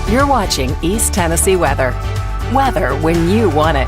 You're watching East Tennessee Weather. Weather when you want it.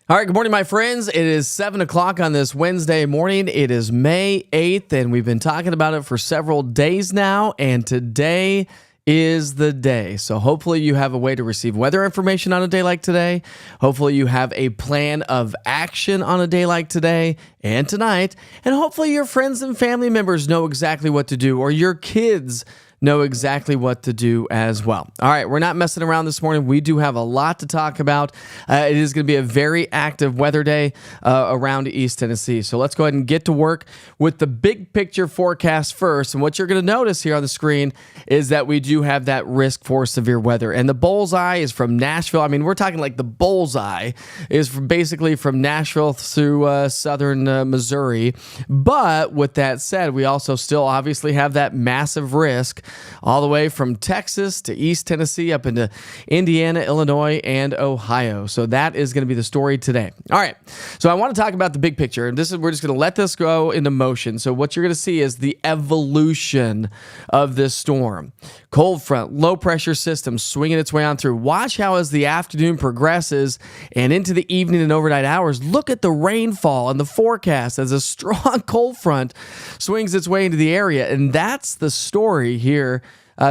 All right, good morning, my friends. It is 7 o'clock on this Wednesday morning. It is May 8th, and we've been talking about it for several days now, and today is the day. So hopefully you have a way to receive weather information on a day like today. Hopefully you have a plan of action on a day like today and tonight. And hopefully your friends and family members know exactly what to do, or your kids know exactly what to do as well. All right, we're not messing around this morning. We do have a lot to talk about. It is going to be a very active weather day around East Tennessee. So let's go ahead and get to work with the big picture forecast first. And what you're going to notice here on the screen is that we do have that risk for severe weather. And the bullseye is from Nashville. I mean, we're talking like the bullseye is basically from Nashville through southern Missouri. But with that said, we also still obviously have that massive risk all the way from Texas to East Tennessee up into Indiana, Illinois, and Ohio. So that is going to be the story today. All right. So I want to talk about the big picture. And we're just going to let this go into motion. So what you're going to see is the evolution of this storm. Cold front, low pressure system swinging its way on through. Watch how as the afternoon progresses and into the evening and overnight hours, look at the rainfall and the forecast as a strong cold front swings its way into the area. And that's the story here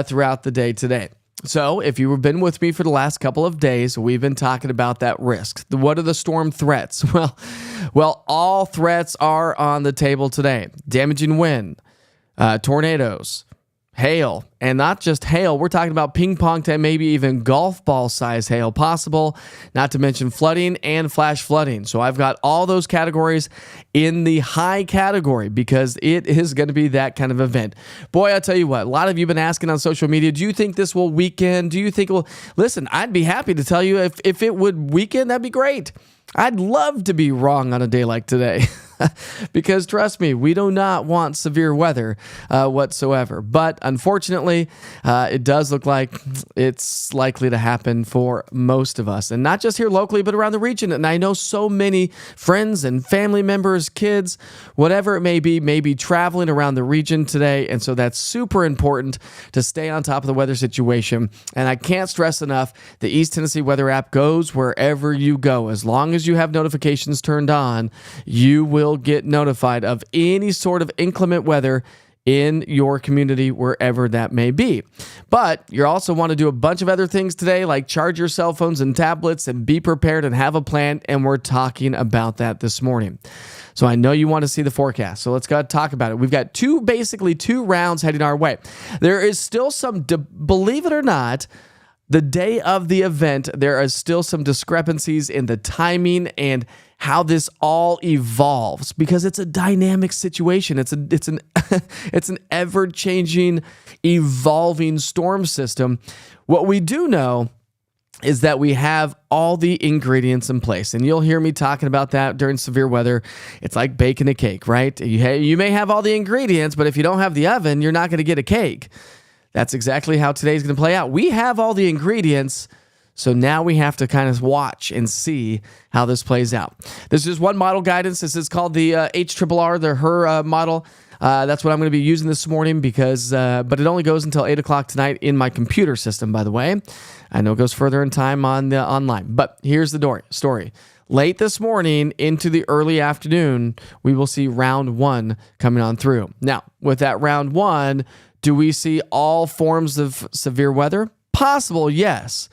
throughout the day today. So if you've been with me for the last couple of days, we've been talking about that risk. What are the storm threats? Well, all threats are on the table today. Damaging wind, tornadoes, hail, and not just hail. We're talking about ping pong to maybe even golf ball size hail possible, not to mention flooding and flash flooding. So I've got all those categories in the high category because it is going to be that kind of event. Boy, I'll tell you what, a lot of you have been asking on social media, do you think this will weaken? Do you think it will? Listen, I'd be happy to tell you if it would weaken, that'd be great. I'd love to be wrong on a day like today because trust me, we do not want severe weather whatsoever. But unfortunately, it does look like it's likely to happen for most of us, and not just here locally, but around the region. And I know so many friends and family members, kids, whatever it may be traveling around the region today. And so that's super important to stay on top of the weather situation. And I can't stress enough, the East Tennessee Weather app goes wherever you go. As long as you have notifications turned on, you will get notified of any sort of inclement weather in your community, wherever that may be. But you also want to do a bunch of other things today, like charge your cell phones and tablets and be prepared and have a plan, and we're talking about that this morning. So I know you want to see the forecast, so let's go talk about it. We've got basically two rounds heading our way. There is still some, believe it or not, the day of the event, there are still some discrepancies in the timing and how this all evolves because it's a dynamic situation. It's an ever-changing, evolving storm system. What we do know is that we have all the ingredients in place. And you'll hear me talking about that during severe weather. It's like baking a cake, right? You may have all the ingredients, but if you don't have the oven, you're not going to get a cake. That's exactly how today's going to play out. We have all the ingredients, so now we have to kind of watch and see how this plays out. This is one model guidance. This is called the HRRR, the HER model. That's what I'm going to be using this morning because, but it only goes until 8 o'clock tonight in my computer system, by the way. I know it goes further in time on the online, but here's the story. Late this morning into the early afternoon, we will see round one coming on through. Now, with that round one, do we see all forms of severe weather? Possible, yes.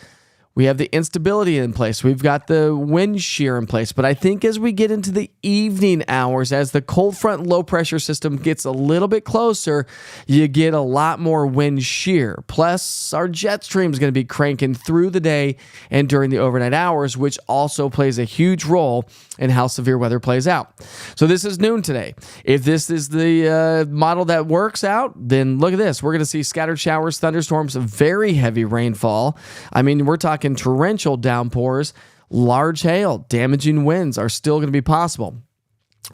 We have the instability in place. We've got the wind shear in place. But I think as we get into the evening hours, as the cold front low pressure system gets a little bit closer, you get a lot more wind shear. Plus, our jet stream is going to be cranking through the day and during the overnight hours, which also plays a huge role in how severe weather plays out. So this is noon today. If this is the model that works out, then look at this. We're going to see scattered showers, thunderstorms, very heavy rainfall. I mean, we're talking torrential downpours, large hail, damaging winds are still going to be possible.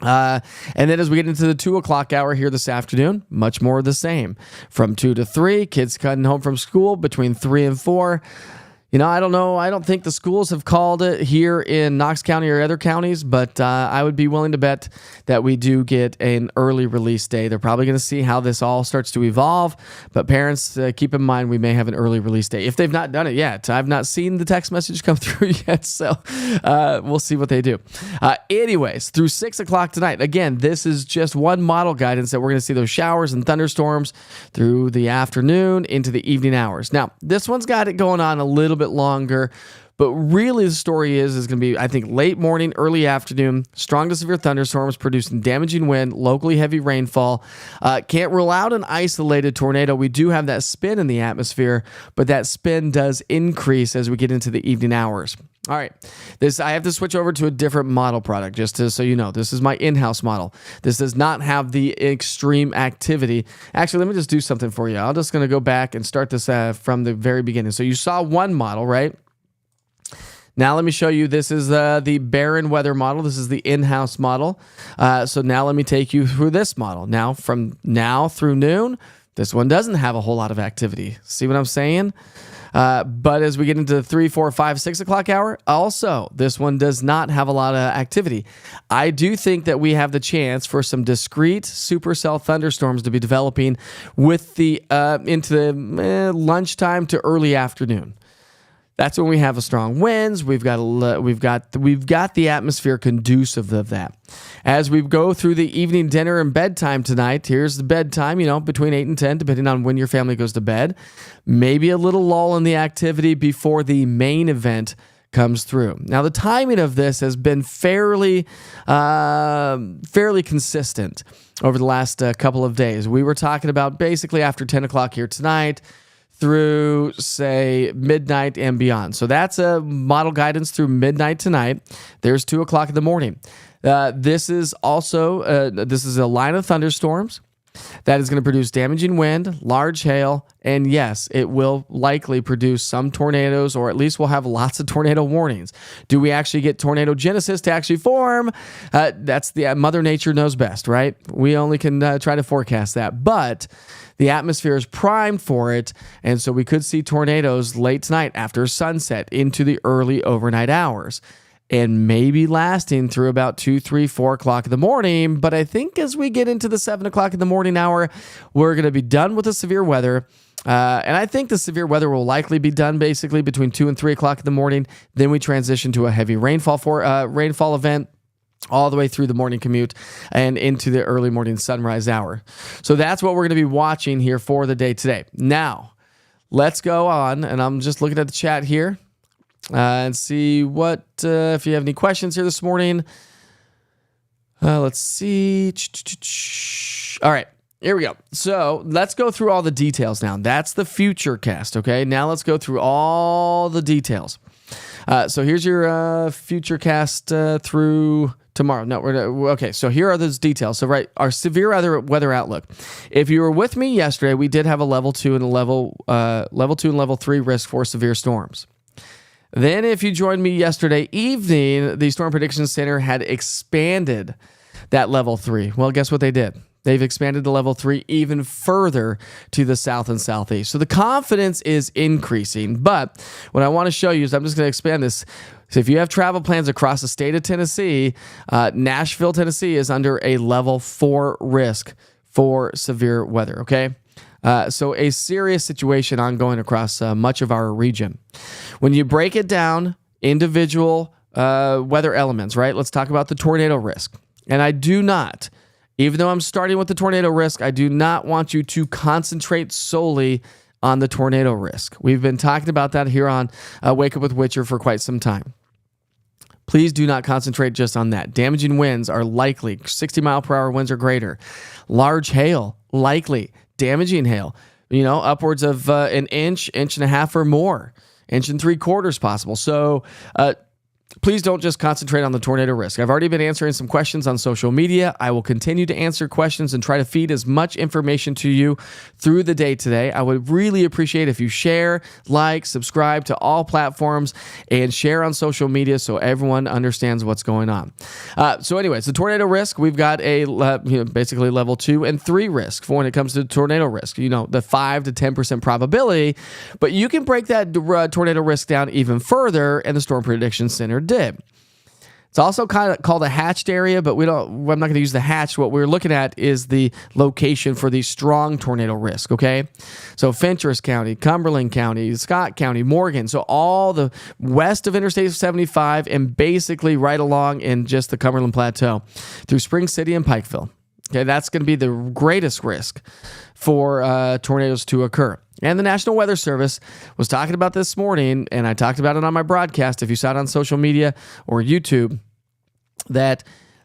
And then as we get into the 2 o'clock hour here this afternoon, much more of the same. From 2 to 3, kids cutting home from school between 3 and 4. I don't know. I don't think the schools have called it here in Knox County or other counties, but I would be willing to bet that we do get an early release day. They're probably going to see how this all starts to evolve, but parents, keep in mind we may have an early release day if they've not done it yet. I've not seen the text message come through yet, so we'll see what they do. Anyways, through 6 o'clock tonight, again, this is just one model guidance that we're going to see those showers and thunderstorms through the afternoon into the evening hours. Now, this one's got it going on a little bit longer, but really the story is going to be, I think, late morning, early afternoon, strong to severe thunderstorms producing damaging wind, locally heavy rainfall. Can't rule out an isolated tornado. We do have that spin in the atmosphere, but that spin does increase as we get into the evening hours. All right, I have to switch over to a different model product so you know. This is my in-house model. This does not have the extreme activity. Actually, let me just do something for you. I'm just going to go back and start this from the very beginning. So you saw one model, right? Now let me show you. This is the barren weather model. This is the in-house model. So now let me take you through this model. Now from now through noon, this one doesn't have a whole lot of activity. See what I'm saying? But as we get into the 3, 4, 5, 6 o'clock hour, also, this one does not have a lot of activity. I do think that we have the chance for some discrete supercell thunderstorms to be developing with the into the lunchtime to early afternoon. That's when we have strong winds. We've got the atmosphere conducive of that. As we go through the evening dinner and bedtime tonight, here's the bedtime, between 8 and 10, depending on when your family goes to bed. Maybe a little lull in the activity before the main event comes through. Now, the timing of this has been fairly consistent over the last couple of days. We were talking about basically after 10 o'clock here tonight, through, say, midnight and beyond. So that's a model guidance through midnight tonight. There's 2 o'clock in the morning. This is also this is a line of thunderstorms that is going to produce damaging wind, large hail, and yes, it will likely produce some tornadoes, or at least we'll have lots of tornado warnings. Do we actually get tornado genesis to actually form? That's the Mother Nature knows best, right? We only can try to forecast that, but the atmosphere is primed for it, and so we could see tornadoes late tonight after sunset into the early overnight hours, and maybe lasting through about 2, 3, 4 o'clock in the morning. But I think as we get into the 7 o'clock in the morning hour, we're going to be done with the severe weather. And I think the severe weather will likely be done basically between 2 and 3 o'clock in the morning. Then we transition to a heavy rainfall event all the way through the morning commute and into the early morning sunrise hour. So that's what we're going to be watching here for the day today. Now, let's go on, and I'm just looking at the chat here and see what, if you have any questions here this morning. Let's see. All right, here we go. So let's go through all the details now. That's the future cast, okay? Now let's go through all the details. So here's your future cast through tomorrow. No, okay. So here are those details. So our severe weather outlook. If you were with me yesterday, we did have a level 2 and a level 2 and level 3 risk for severe storms. Then if you joined me yesterday evening, the Storm Prediction Center had expanded that level 3. Well, guess what they did? They've expanded the level 3 even further to the south and southeast. So the confidence is increasing. But what I want to show you is I'm just going to expand this. So if you have travel plans across the state of Tennessee, Nashville, Tennessee is under a level 4 risk for severe weather, okay? So a serious situation ongoing across much of our region. When you break it down, individual weather elements, right? Let's talk about the tornado risk. And I do not, even though I'm starting with the tornado risk, I do not want you to concentrate solely on the tornado risk. We've been talking about that here on Wake Up with Witcher for quite some time. Please do not concentrate just on that. Damaging winds are likely. 60 mile per hour winds or greater. Large hail, likely. Damaging hail, upwards of an inch, inch and a half or more. 1 3/4 possible. So please don't just concentrate on the tornado risk. I've already been answering some questions on social media. I will continue to answer questions and try to feed as much information to you through the day today. I would really appreciate if you share, like, subscribe to all platforms, and share on social media so everyone understands what's going on. So anyways, the tornado risk, we've got a basically level 2 and 3 risk for when it comes to tornado risk. The 5 to 10% probability, but you can break that tornado risk down even further, and the Storm Prediction Center did. It's also kind of called a hatched area, but I'm not going to use the hatch. What we're looking at is the location for the strong tornado risk, okay? So Fentress County, Cumberland County, Scott County, Morgan. So all the west of Interstate 75 and basically right along in just the Cumberland Plateau through Spring City and Pikeville. Okay, that's going to be the greatest risk for tornadoes to occur. And the National Weather Service was talking about this morning, and I talked about it on my broadcast, if you saw it on social media or YouTube, that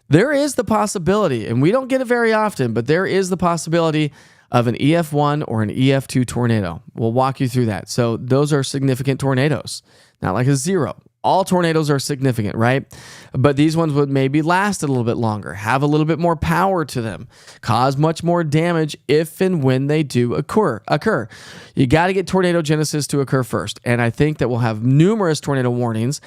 there is the possibility, and we don't get it very often, but there is the possibility of an EF1 or an EF2 tornado. We'll walk you through that. So those are significant tornadoes, not like a 0. All tornadoes are significant, right? But these ones would maybe last a little bit longer, have a little bit more power to them, cause much more damage if and when they do occur. You got to get tornado genesis to occur first. And I think that we'll have numerous tornado warnings.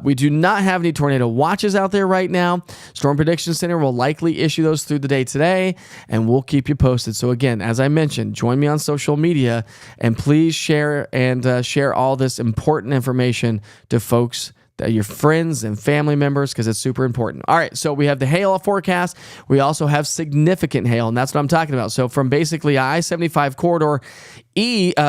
We do not have any tornado watches out there right now. Storm Prediction Center will likely issue those through the day today, and we'll keep you posted. So again, as I mentioned, join me on social media, and please share all this important information to folks, your friends and family members, because it's super important. All right, so we have the hail forecast. We also have significant hail, and that's what I'm talking about. So from basically I-75 corridor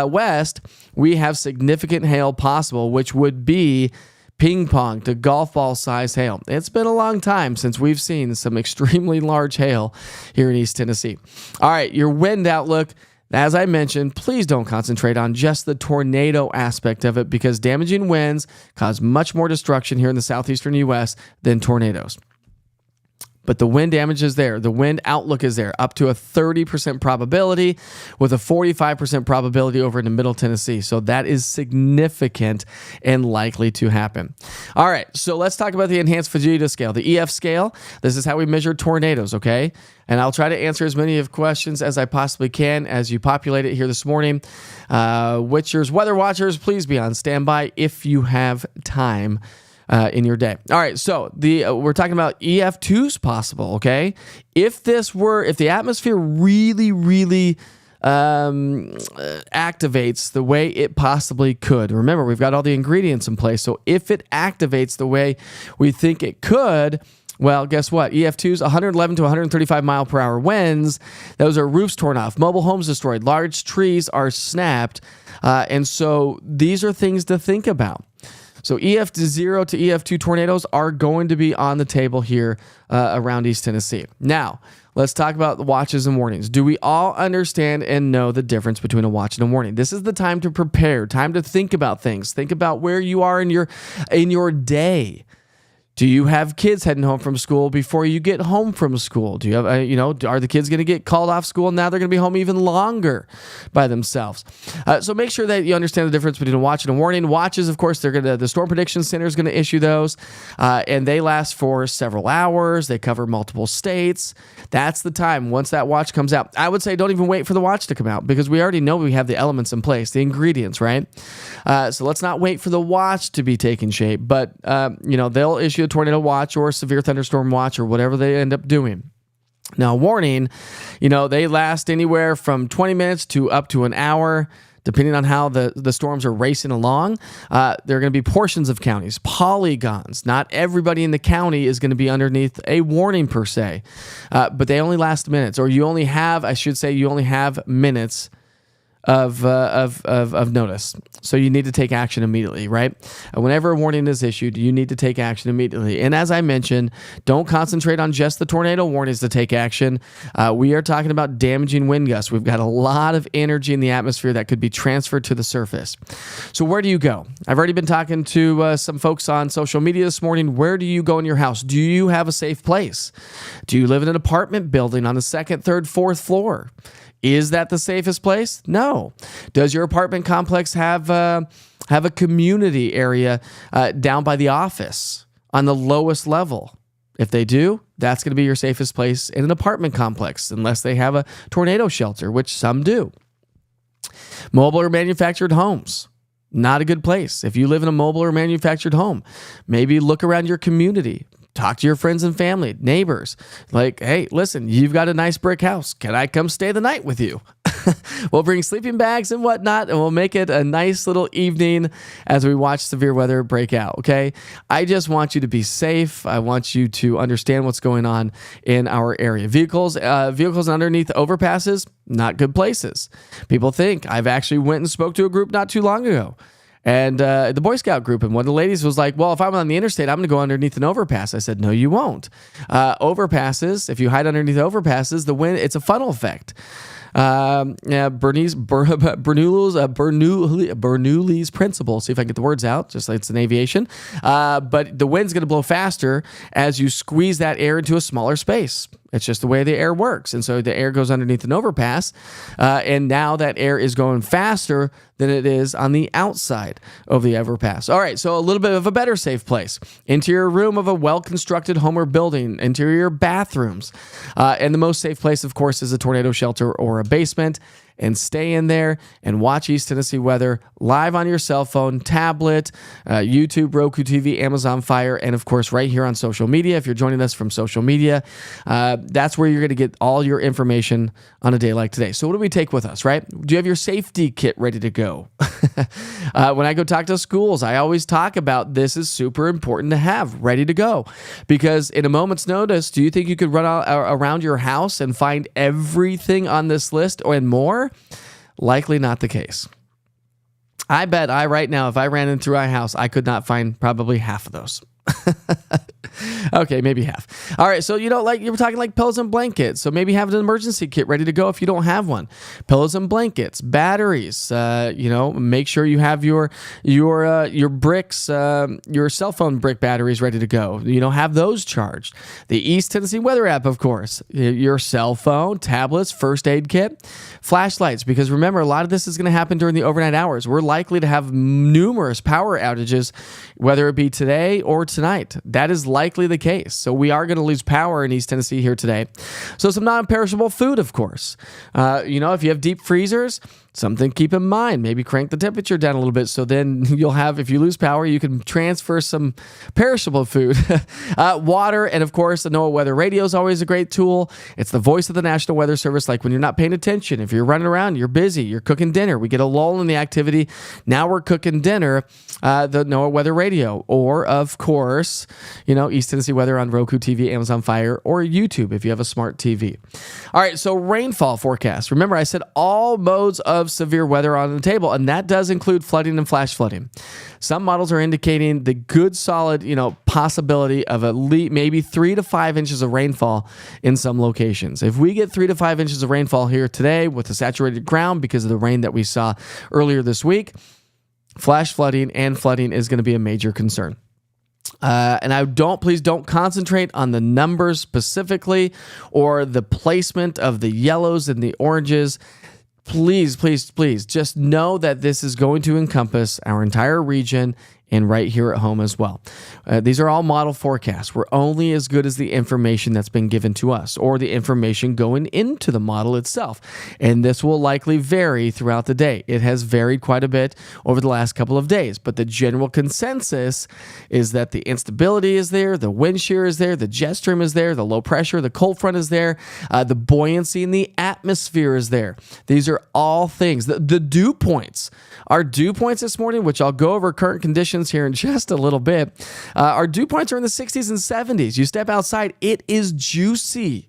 west, we have significant hail possible, which would be ping pong to golf ball size hail. It's been a long time since we've seen some extremely large hail here in East Tennessee. All right, your wind outlook. As I mentioned, please don't concentrate on just the tornado aspect of it, because damaging winds cause much more destruction here in the southeastern U.S. than tornadoes. But the wind damage is there. The wind outlook is there, up to a 30% probability with a 45% probability over into Middle Tennessee. So that is significant and likely to happen. All right, so let's talk about the Enhanced Fujita scale, the EF scale. This is how we measure tornadoes, okay? And I'll try to answer as many of questions as I possibly can as you populate it here this morning. Witchers, weather watchers, please be on standby if you have time in your day. All right, so we're talking about EF2s possible, okay? If the atmosphere really activates the way it possibly could. Remember, we've got all the ingredients in place, so if it activates the way we think it could, well, guess what? EF2s, 111 to 135 mile per hour winds. Those are roofs torn off, mobile homes destroyed, large trees are snapped, and so these are things to think about. So EF0 to EF2 tornadoes are going to be on the table here around East Tennessee. Now, let's talk about the watches and warnings. Do we all understand and know the difference between a watch and a warning? This is the time to prepare, time to think about things. Think about where you are in your day. Do you have kids heading home from school before you get home from school? Do you have, are the kids going to get called off school? Now they're going to be home even longer by themselves. So make sure that you understand the difference between a watch and a warning. Watches, of course, the Storm Prediction Center is going to issue those, and they last for several hours. They cover multiple states. That's the time once that watch comes out. I would say don't even wait for the watch to come out, because we already know we have the elements in place, the ingredients, right? So let's not wait for the watch to be taking shape, but they'll issue a tornado watch or a severe thunderstorm watch or whatever they end up doing. Now, warning, they last anywhere from 20 minutes to up to an hour, depending on how the storms are racing along. There are going to be portions of counties, polygons. Not everybody in the county is going to be underneath a warning per se, but they only last minutes, or you only have minutes of notice. So you need to take action immediately, right? Whenever a warning is issued, you need to take action immediately. And as I mentioned, don't concentrate on just the tornado warnings to take action. We are talking about damaging wind gusts. We've got a lot of energy in the atmosphere that could be transferred to the surface. So where do you go? I've already been talking to some folks on social media this morning. Where do you go in your house? Do you have a safe place? Do you live in an apartment building on the second, third, fourth floor? Is that the safest place? No. Does your apartment complex have have a community area down by the office on the lowest level? If they do, that's going to be your safest place in an apartment complex, unless they have a tornado shelter, which some do. Mobile or manufactured homes, not a good place. If you live in a mobile or manufactured home, maybe look around your community. Talk to your friends and family, neighbors. Like, hey, listen, you've got a nice brick house. Can I come stay the night with you? We'll bring sleeping bags and whatnot, and we'll make it a nice little evening as we watch severe weather break out, okay? I just want you to be safe. I want you to understand what's going on in our area. Vehicles underneath overpasses, not good places. People think. I've actually went and spoke to a group not too long ago. And the Boy Scout group, and one of the ladies was like, well, if I'm on the interstate, I'm going to go underneath an overpass. I said, no, you won't. Overpasses, if you hide underneath overpasses, the wind, it's a funnel effect. Bernoulli's principle. See if I can get the words out, just like it's in aviation. But the wind's going to blow faster as you squeeze that air into a smaller space. It's just the way the air works. And so the air goes underneath an overpass, and now that air is going faster than it is on the outside of the overpass. All right, so a little bit of a better safe place. Interior room of a well-constructed home or building, interior bathrooms. And the most safe place, of course, is a tornado shelter or a basement. And stay in there and watch East Tennessee weather live on your cell phone, tablet, YouTube, Roku TV, Amazon Fire, and of course right here on social media. If you're joining us from social media, that's where you're going to get all your information on a day like today. So what do we take with us, right? Do you have your safety kit ready to go? When I go talk to schools, I always talk about this is super important to have ready to go, because in a moment's notice, do you think you could run around your house and find everything on this list and more? Likely not the case. I bet right now, if I ran into my house, I could not find probably half of those. Okay, maybe half. All right, so like you were talking like pillows and blankets. So maybe have an emergency kit ready to go if you don't have one. Pillows and blankets, batteries. Make sure you have your bricks, your cell phone brick batteries ready to go. Have those charged. The East Tennessee Weather app, of course. Your cell phone, tablets, first aid kit, flashlights. Because remember, a lot of this is going to happen during the overnight hours. We're likely to have numerous power outages, whether it be today or tonight. That is likely the case. So we are going to lose power in East Tennessee here today. So some non-perishable food, of course. If you have deep freezers, something to keep in mind. Maybe crank the temperature down a little bit, so then you'll have, if you lose power, you can transfer some perishable food. Water, and of course, the NOAA Weather Radio is always a great tool. It's the voice of the National Weather Service. Like when you're not paying attention, if you're running around, you're busy, you're cooking dinner, we get a lull in the activity. Now we're cooking dinner, the NOAA Weather Radio, or of course, East Tennessee Weather on Roku TV, Amazon Fire, or YouTube if you have a smart TV. All right, so rainfall forecast. Remember, I said all modes of severe weather on the table, and that does include flooding and flash flooding. Some models are indicating the good solid, possibility of at least maybe 3 to 5 inches of rainfall in some locations. If we get 3 to 5 inches of rainfall here today with the saturated ground because of the rain that we saw earlier this week, flash flooding and flooding is going to be a major concern. Please don't concentrate on the numbers specifically or the placement of the yellows and the oranges. Please, please, please just know that this is going to encompass our entire region and right here at home as well. These are all model forecasts. We're only as good as the information that's been given to us or the information going into the model itself. And this will likely vary throughout the day. It has varied quite a bit over the last couple of days, but the general consensus is that the instability is there, the wind shear is there, the jet stream is there, the low pressure, the cold front is there, the buoyancy in the atmosphere is there. These are all things. The dew points. Our dew points this morning, which I'll go over current conditions here in just a little bit. Our dew points are in the 60s and 70s. You step outside, it is juicy.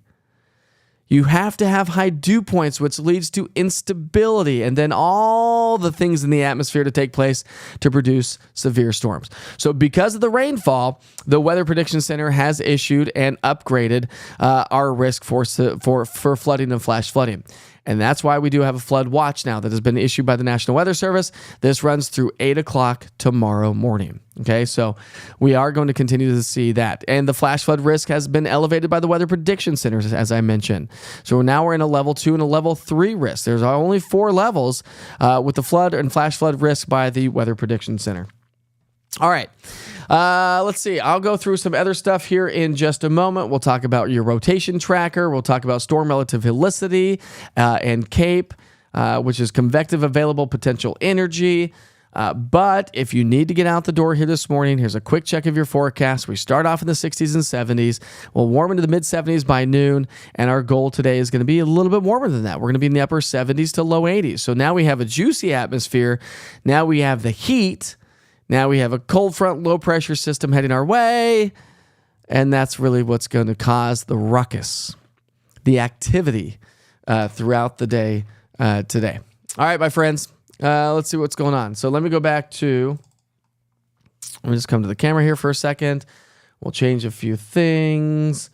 You have to have high dew points, which leads to instability and then all the things in the atmosphere to take place to produce severe storms. So because of the rainfall, the Weather Prediction Center has issued and upgraded our risk for flooding and flash flooding. And that's why we do have a flood watch now that has been issued by the National Weather Service. This runs through 8 o'clock tomorrow morning. Okay, so we are going to continue to see that. And the flash flood risk has been elevated by the Weather Prediction Centers, as I mentioned. So now we're in a level 2 and a level 3 risk. There's only 4 levels with the flood and flash flood risk by the Weather Prediction Center. All right. Let's see. I'll go through some other stuff here in just a moment. We'll talk about your rotation tracker. We'll talk about storm relative helicity and CAPE, which is convective available potential energy. But if you need to get out the door here this morning, here's a quick check of your forecast. We start off in the 60s and 70s. We'll warm into the mid-70s by noon, and our goal today is going to be a little bit warmer than that. We're going to be in the upper 70s to low 80s. So now we have a juicy atmosphere. Now we have the heat. Now we have a cold front, low pressure system heading our way, and that's really what's going to cause the ruckus, the activity throughout the day today. All right, my friends, let's see what's going on. So let me go back to, let me just come to the camera here for a second. We'll change a few things.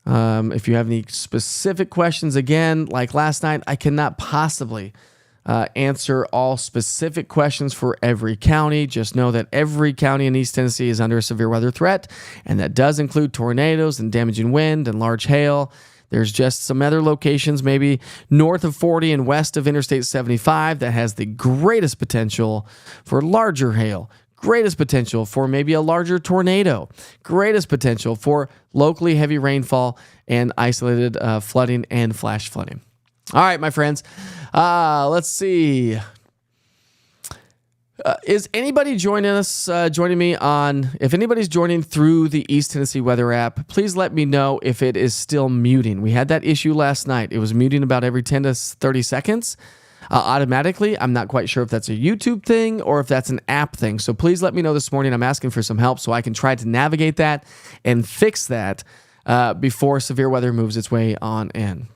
If you have any specific questions, again, like last night, I cannot possibly answer all specific questions for every county. Just know that every county in East Tennessee is under a severe weather threat, and that does include tornadoes and damaging wind and large hail. There's just some other locations, maybe north of 40 and west of Interstate 75, that has the greatest potential for larger hail, greatest potential for maybe a larger tornado, greatest potential for locally heavy rainfall and isolated flooding and flash flooding. All right, my friends, let's see. Is anybody joining me on, if anybody's joining through the East Tennessee Weather app, please let me know if it is still muting. We had that issue last night. It was muting about every 10 to 30 seconds automatically. I'm not quite sure if that's a YouTube thing or if that's an app thing. So please let me know this morning. I'm asking for some help so I can try to navigate that and fix that before severe weather moves its way on in.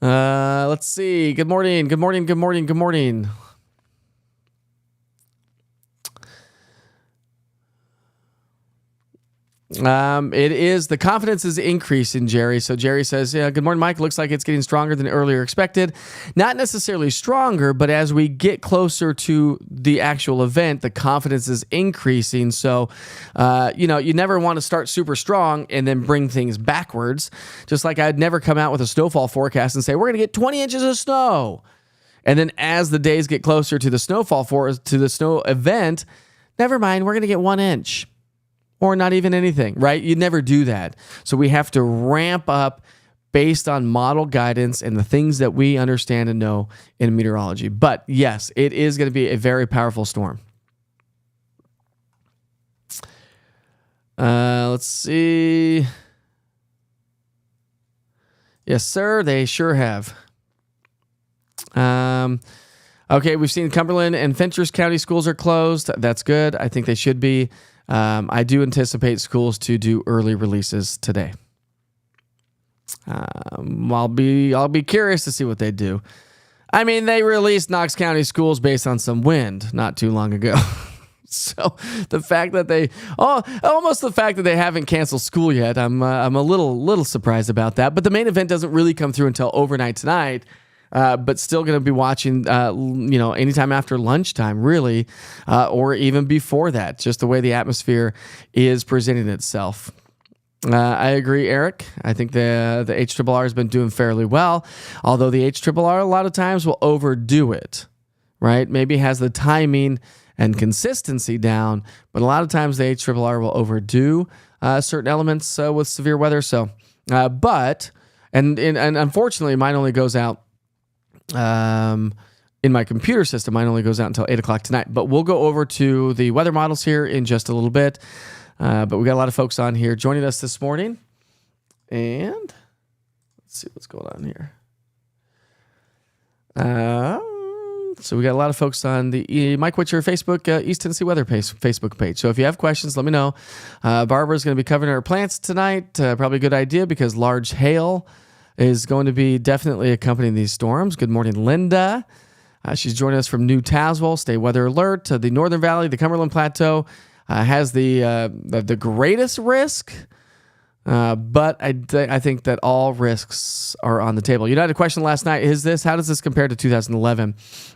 Let's see. Good morning. Good morning. Good morning. Good morning. It is, the confidence is increasing, Jerry. So Jerry says, yeah, good morning, Mike. Looks like it's getting stronger than earlier expected. Not necessarily stronger, but as we get closer to the actual event, the confidence is increasing. So, you never want to start super strong and then bring things backwards. Just like I'd never come out with a snowfall forecast and say, we're going to get 20 inches of snow. And then as the days get closer to the to the snow event, never mind, we're going to get 1 inch. Or not even anything, right? You never do that. So we have to ramp up based on model guidance and the things that we understand and know in meteorology. But yes, it is going to be a very powerful storm. Let's see. Yes, sir, they sure have. Okay, we've seen Cumberland and Fenchurch County schools are closed. That's good. I think they should be. I do anticipate schools to do early releases today. I'll be curious to see what they do. I mean, they released Knox County schools based on some wind not too long ago. So the fact that almost the fact that they haven't canceled school yet, I'm a little surprised about that. But the main event doesn't really come through until overnight tonight. But still going to be watching, anytime after lunchtime, really, or even before that, just the way the atmosphere is presenting itself. I agree, Eric. I think the HRRR has been doing fairly well, although the HRRR a lot of times will overdo it, right? Maybe has the timing and consistency down, but a lot of times the HRRR will overdo certain elements with severe weather. So, and unfortunately, mine only goes out. In my computer system, mine only goes out until 8 o'clock tonight. But we'll go over to the weather models here in just a little bit. But we got a lot of folks on here joining us this morning. And let's see what's going on here. So we got a lot of folks on the Mike Witcher Facebook, East Tennessee Weather Facebook page. So if you have questions, let me know. Barbara's going to be covering our plants tonight. Probably a good idea because large hail is going to be definitely accompanying these storms. Good morning, Linda. She's joining us from New Tazewell. Stay weather alert. The Northern Valley, the Cumberland Plateau has the greatest risk But I think that all risks are on the table. You know, I had a question last night. How does this compare to 2011?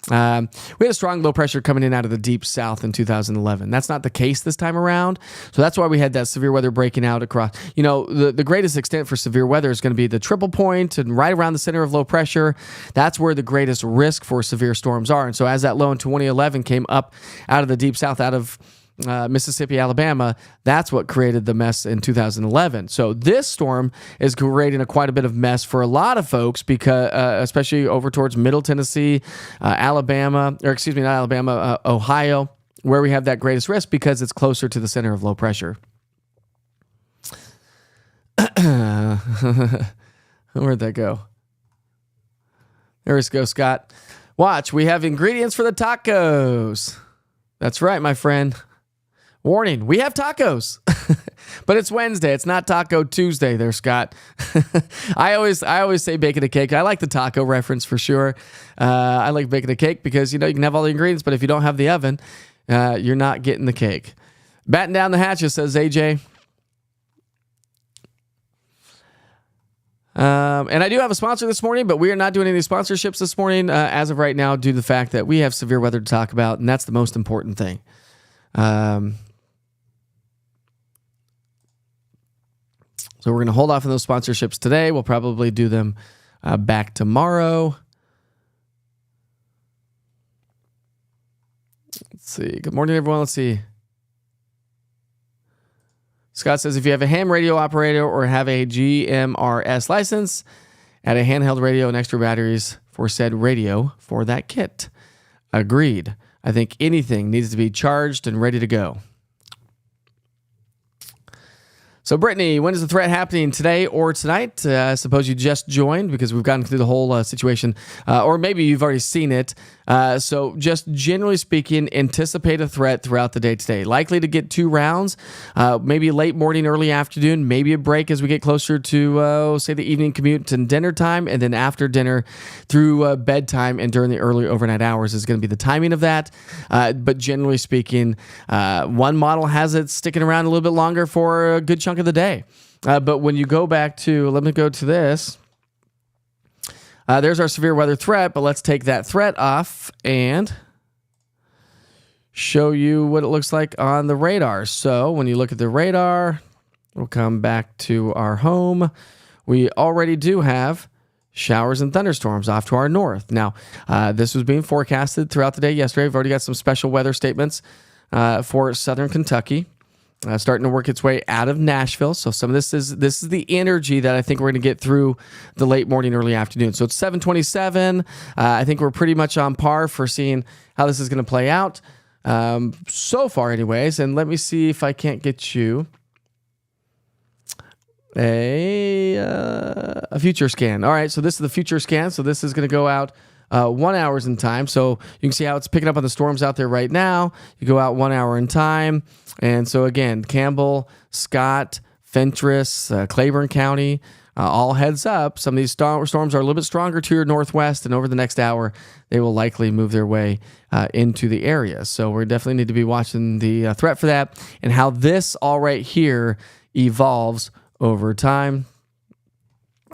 We had a strong low pressure coming in out of the deep south in 2011. That's not the case this time around. So that's why we had that severe weather breaking out across. You know, the greatest extent for severe weather is going to be the triple point and right around the center of low pressure. That's where the greatest risk for severe storms are. And so as that low in 2011 came up out of the deep south, out of Mississippi, Alabama, that's what created the mess in 2011. So this storm is creating quite a bit of mess for a lot of folks, because especially over towards Middle Tennessee, Ohio, where we have that greatest risk because it's closer to the center of low pressure. Where'd that go? There we go, Scott. Watch, we have ingredients for the tacos. That's right, my friend. Warning, we have tacos, but it's Wednesday. It's not Taco Tuesday there, Scott. I always say bacon a cake. I like the taco reference for sure. I like bacon a cake because, you know, you can have all the ingredients, but if you don't have the oven, you're not getting the cake. Batten down the hatches, says AJ. And I do have a sponsor this morning, but we are not doing any sponsorships this morning as of right now due to the fact that we have severe weather to talk about, and that's the most important thing. So we're going to hold off on those sponsorships today. We'll probably do them back tomorrow. Let's see. Good morning, everyone. Let's see. Scott says, if you have a ham radio operator or have a GMRS license, add a handheld radio and extra batteries for said radio for that kit. Agreed. I think anything needs to be charged and ready to go. So, Brittany, when is the threat happening, today or tonight? I suppose you just joined because we've gotten through the whole situation, or maybe you've already seen it. So, just generally speaking, anticipate a threat throughout the day today. Likely to get 2 rounds, maybe late morning, early afternoon, maybe a break as we get closer to, say, the evening commute and dinner time, and then after dinner through bedtime and during the early overnight hours is going to be the timing of that. But generally speaking, one model has it sticking around a little bit longer for a good chunk of the day. But when you go back to, let me go to this. There's our severe weather threat, but let's take that threat off and show you what it looks like on the radar. So when you look at the radar, we'll come back to our home. We already do have showers and thunderstorms off to our north. Now, this was being forecasted throughout the day yesterday. We've already got some special weather statements for southern Kentucky. Starting to work its way out of Nashville. So some of this is the energy that I think we're going to get through the late morning, early afternoon. So it's 7:27. I think we're pretty much on par for seeing how this is going to play out so far anyways. And let me see if I can't get you a future scan. All right, so this is the future scan. So this is going to go out 1 hour in time. So you can see how it's picking up on the storms out there right now. You go out 1 hour in time. And so again, Campbell, Scott, Fentress, Claiborne County, all heads up. Some of these storms are a little bit stronger to your northwest, and over the next hour, they will likely move their way into the area. So we definitely need to be watching the threat for that and how this all right here evolves over time.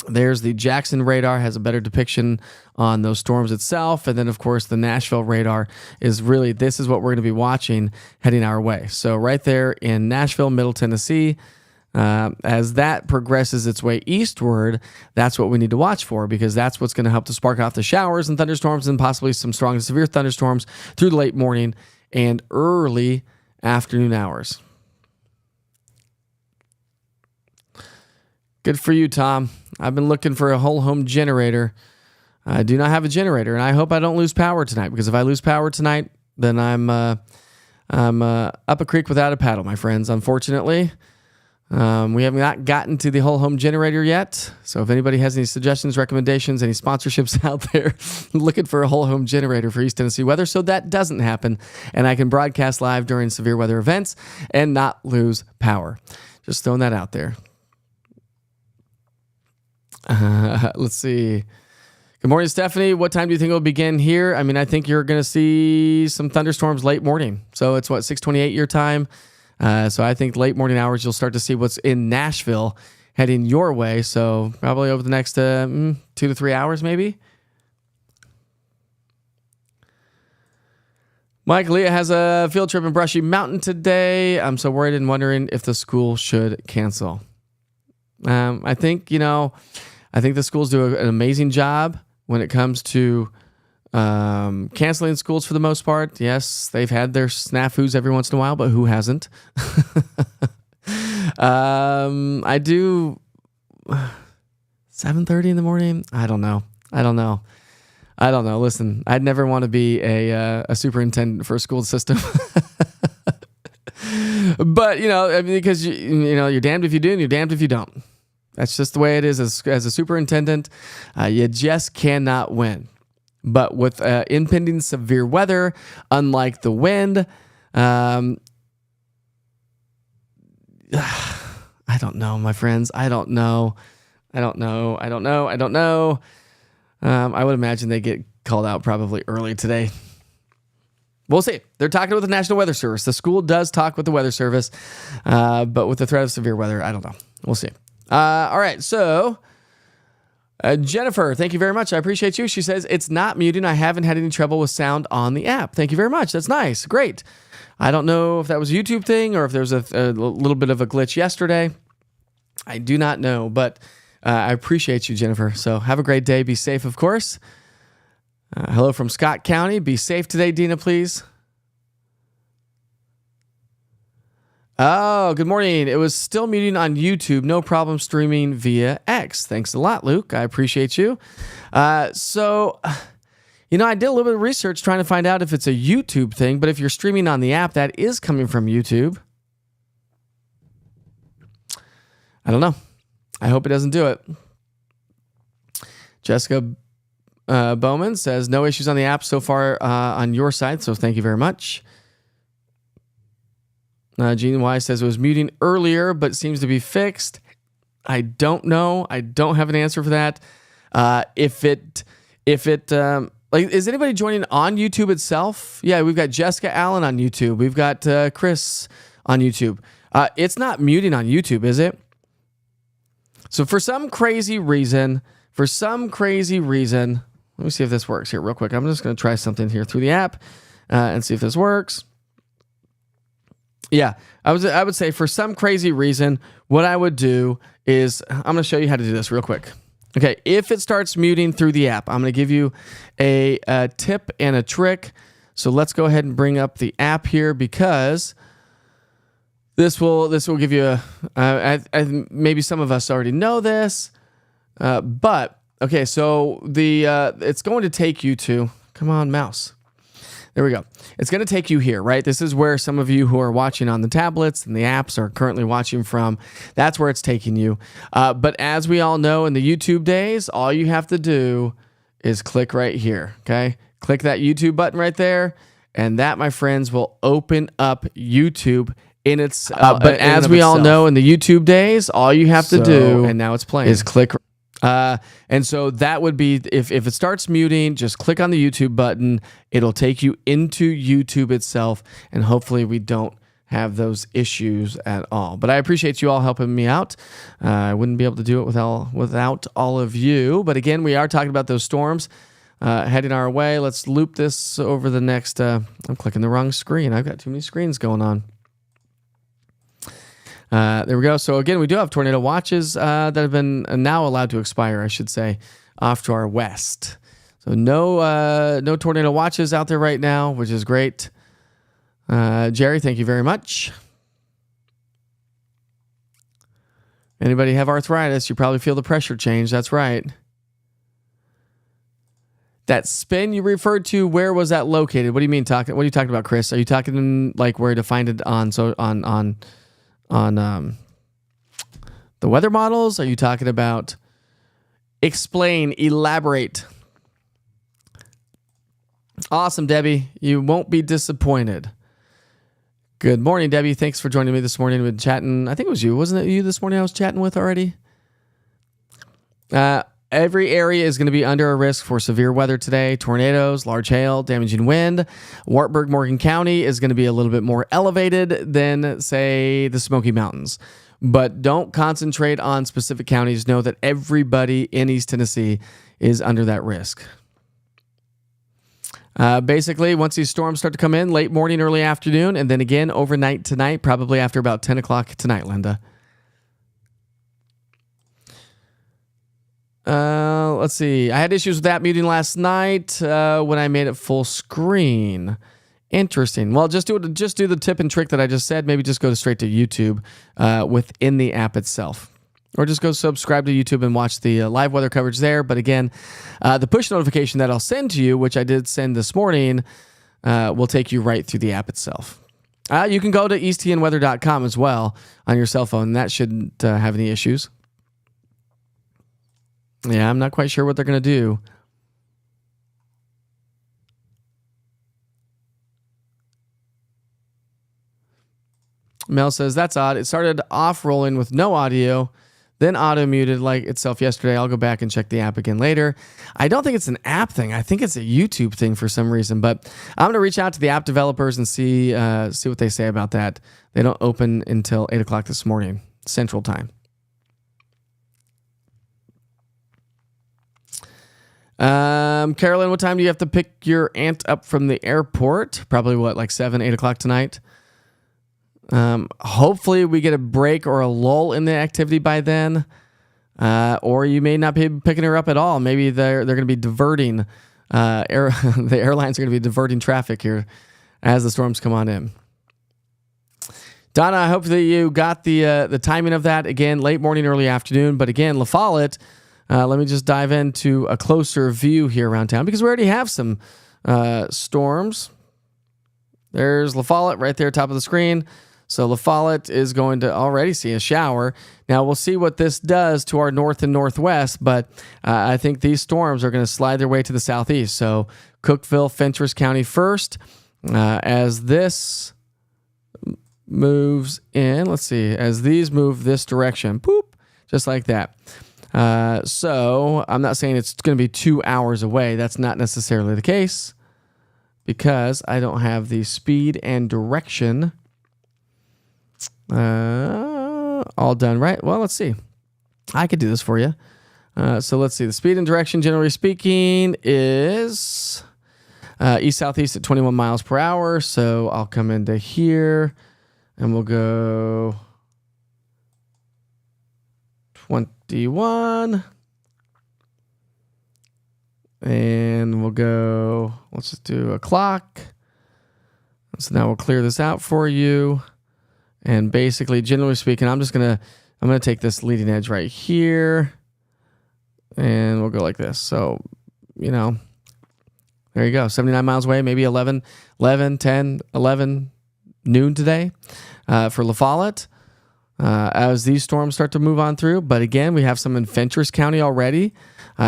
There's the Jackson radar, has a better depiction on those storms itself. And then, of course, the Nashville radar is really, this is what we're going to be watching heading our way. So right there in Nashville, Middle Tennessee, as that progresses its way eastward, that's what we need to watch for, because that's what's going to help to spark off the showers and thunderstorms and possibly some strong and severe thunderstorms through the late morning and early afternoon hours. Good for you, Tom. I've been looking for a whole home generator. I do not have a generator, and I hope I don't lose power tonight, because if I lose power tonight, then I'm up a creek without a paddle, my friends, unfortunately. We have not gotten to the whole home generator yet. So if anybody has any suggestions, recommendations, any sponsorships out there, looking for a whole home generator for East Tennessee weather so that doesn't happen, and I can broadcast live during severe weather events and not lose power. Just throwing that out there. Let's see. Good morning, Stephanie. What time do you think it will begin here? I mean, I think you're going to see some thunderstorms late morning. So it's 6:28 your time. So I think late morning hours, you'll start to see what's in Nashville heading your way. So probably over the next 2 to 3 hours, maybe. Mike Leah has a field trip in Brushy Mountain today. I'm so worried and wondering if the school should cancel. I think the schools do an amazing job when it comes to canceling schools for the most part. Yes, they've had their snafus every once in a while, but who hasn't? I do 7:30 in the morning. I don't know. Listen, I'd never want to be a superintendent for a school system. But, because you're damned if you do and you're damned if you don't. That's just the way it is as a superintendent. You just cannot win. But with impending severe weather, unlike the wind, I don't know, my friends. I don't know. I would imagine they get called out probably early today. We'll see. They're talking with the National Weather Service. The school does talk with the Weather Service, but with the threat of severe weather, I don't know. We'll see. All right, so Jennifer, thank you very much. I appreciate you. She says, it's not muting. I haven't had any trouble with sound on the app. Thank you very much. That's nice. Great. I don't know if that was a YouTube thing or if there was a little bit of a glitch yesterday. I do not know, but I appreciate you, Jennifer. So have a great day. Be safe, of course. Hello from Scott County. Be safe today, Dina, please. Oh, good morning. It was still muting on YouTube. No problem streaming via X. Thanks a lot, Luke. I appreciate you. So, I did a little bit of research trying to find out if it's a YouTube thing, but if you're streaming on the app, that is coming from YouTube. I don't know. I hope it doesn't do it. Jessica Bowman says, no issues on the app so far on your side, so thank you very much. Gene Y says it was muting earlier, but seems to be fixed. I don't know. I don't have an answer for that. If it is anybody joining on YouTube itself? Yeah, we've got Jessica Allen on YouTube. We've got Chris on YouTube. It's not muting on YouTube, is it? So for some crazy reason, let me see if this works here real quick. I'm just going to try something here through the app and see if this works. Yeah, I would say for some crazy reason, what I would do is I'm going to show you how to do this real quick. Okay, if it starts muting through the app, I'm going to give you a tip and a trick. So let's go ahead and bring up the app here because this will give you maybe some of us already know this, but okay. So it's going to take you to, come on, mouse. There we go. It's going to take you here, right? This is where some of you who are watching on the tablets and the apps are currently watching from. That's where it's taking you. But as we all know, in the YouTube days, all you have to do is click right here, okay? Click that YouTube button right there, and that, my friends, will open up YouTube in its. But as we all know, in the YouTube days, all you have to do, and now it's playing, is click. And so that would be, if it starts muting, just click on the YouTube button. It'll take you into YouTube itself, and hopefully we don't have those issues at all. But I appreciate you all helping me out. I wouldn't be able to do it without all of you. But again, we are talking about those storms heading our way. Let's loop this over the next. I'm clicking the wrong screen. I've got too many screens going on. There we go. So again, we do have tornado watches that have been now allowed to expire, I should say, off to our west. So no tornado watches out there right now, which is great. Jerry, thank you very much. Anybody have arthritis? You probably feel the pressure change. That's right. That spin you referred to, where was that located? What do you mean talking? What are you talking about, Chris? Are you talking like where to find it on the weather models? Are you talking about explain, elaborate? Awesome, Debbie. You won't be disappointed. Good morning, Debbie. Thanks for joining me this morning. We've been chatting. I think it was you. Wasn't it you this morning I was chatting with already? every area is going to be under a risk for severe weather today. Tornadoes, large hail, damaging wind. Wartburg, Morgan County is going to be a little bit more elevated than, say, the Smoky Mountains. But don't concentrate on specific counties. Know that everybody in East Tennessee is under that risk. Basically, once these storms start to come in, late morning, early afternoon, and then again overnight tonight, probably after about 10 o'clock tonight, Linda. Let's see. I had issues with that muting last night when I made it full screen. Interesting. Well, just do the tip and trick that I just said. Maybe just go straight to YouTube within the app itself. Or just go subscribe to YouTube and watch the live weather coverage there. But again, the push notification that I'll send to you, which I did send this morning, will take you right through the app itself. You can go to easttnweather.com as well on your cell phone. That shouldn't have any issues. Yeah, I'm not quite sure what they're going to do. Mel says, that's odd. It started off rolling with no audio, then auto muted like itself yesterday. I'll go back and check the app again later. I don't think it's an app thing. I think it's a YouTube thing for some reason, but I'm going to reach out to the app developers and see what they say about that. They don't open until 8 o'clock this morning, Central Time. Carolyn, what time do you have to pick your aunt up from the airport? Probably like 7, 8 o'clock tonight. Hopefully we get a break or a lull in the activity by then. Or you may not be picking her up at all. Maybe they're going to be diverting, the airlines are going to be diverting traffic here as the storms come on in. Donna, I hope that you got the timing of that. Again, late morning, early afternoon. But again, La Follette, let me just dive into a closer view here around town because we already have some storms. There's La Follette right there, top of the screen. So La Follette is going to already see a shower. Now, we'll see what this does to our north and northwest, but I think these storms are going to slide their way to the southeast. So Cookeville, Fentress County first. As this moves in, let's see, as these move this direction, poop, just like that. So I'm not saying it's going to be 2 hours away. That's not necessarily the case because I don't have the speed and direction all done right. Well, let's see. I could do this for you. So let's see. The speed and direction, generally speaking, is east-southeast at 21 miles per hour. So I'll come into here and we'll go 21. And we'll go, let's just do a clock. So now we'll clear this out for you. And basically, generally speaking, I'm gonna take this leading edge right here, and we'll go like this. So, there you go. 79 miles away, maybe 11, 10, 11 noon today for La Follette as these storms start to move on through. But again, we have some in Fentress County already.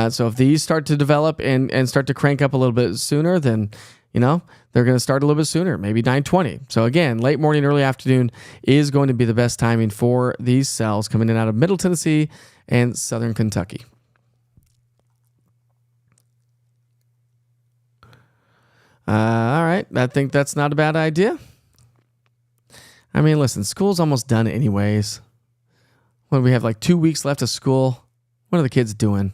So if these start to develop and start to crank up a little bit sooner, then they're going to start a little bit sooner, maybe 9:20. So again, late morning, early afternoon is going to be the best timing for these cells coming in out of Middle Tennessee and Southern Kentucky. All right, I think that's not a bad idea. I mean, listen, school's almost done anyways. When we have like 2 weeks left of school, what are the kids doing?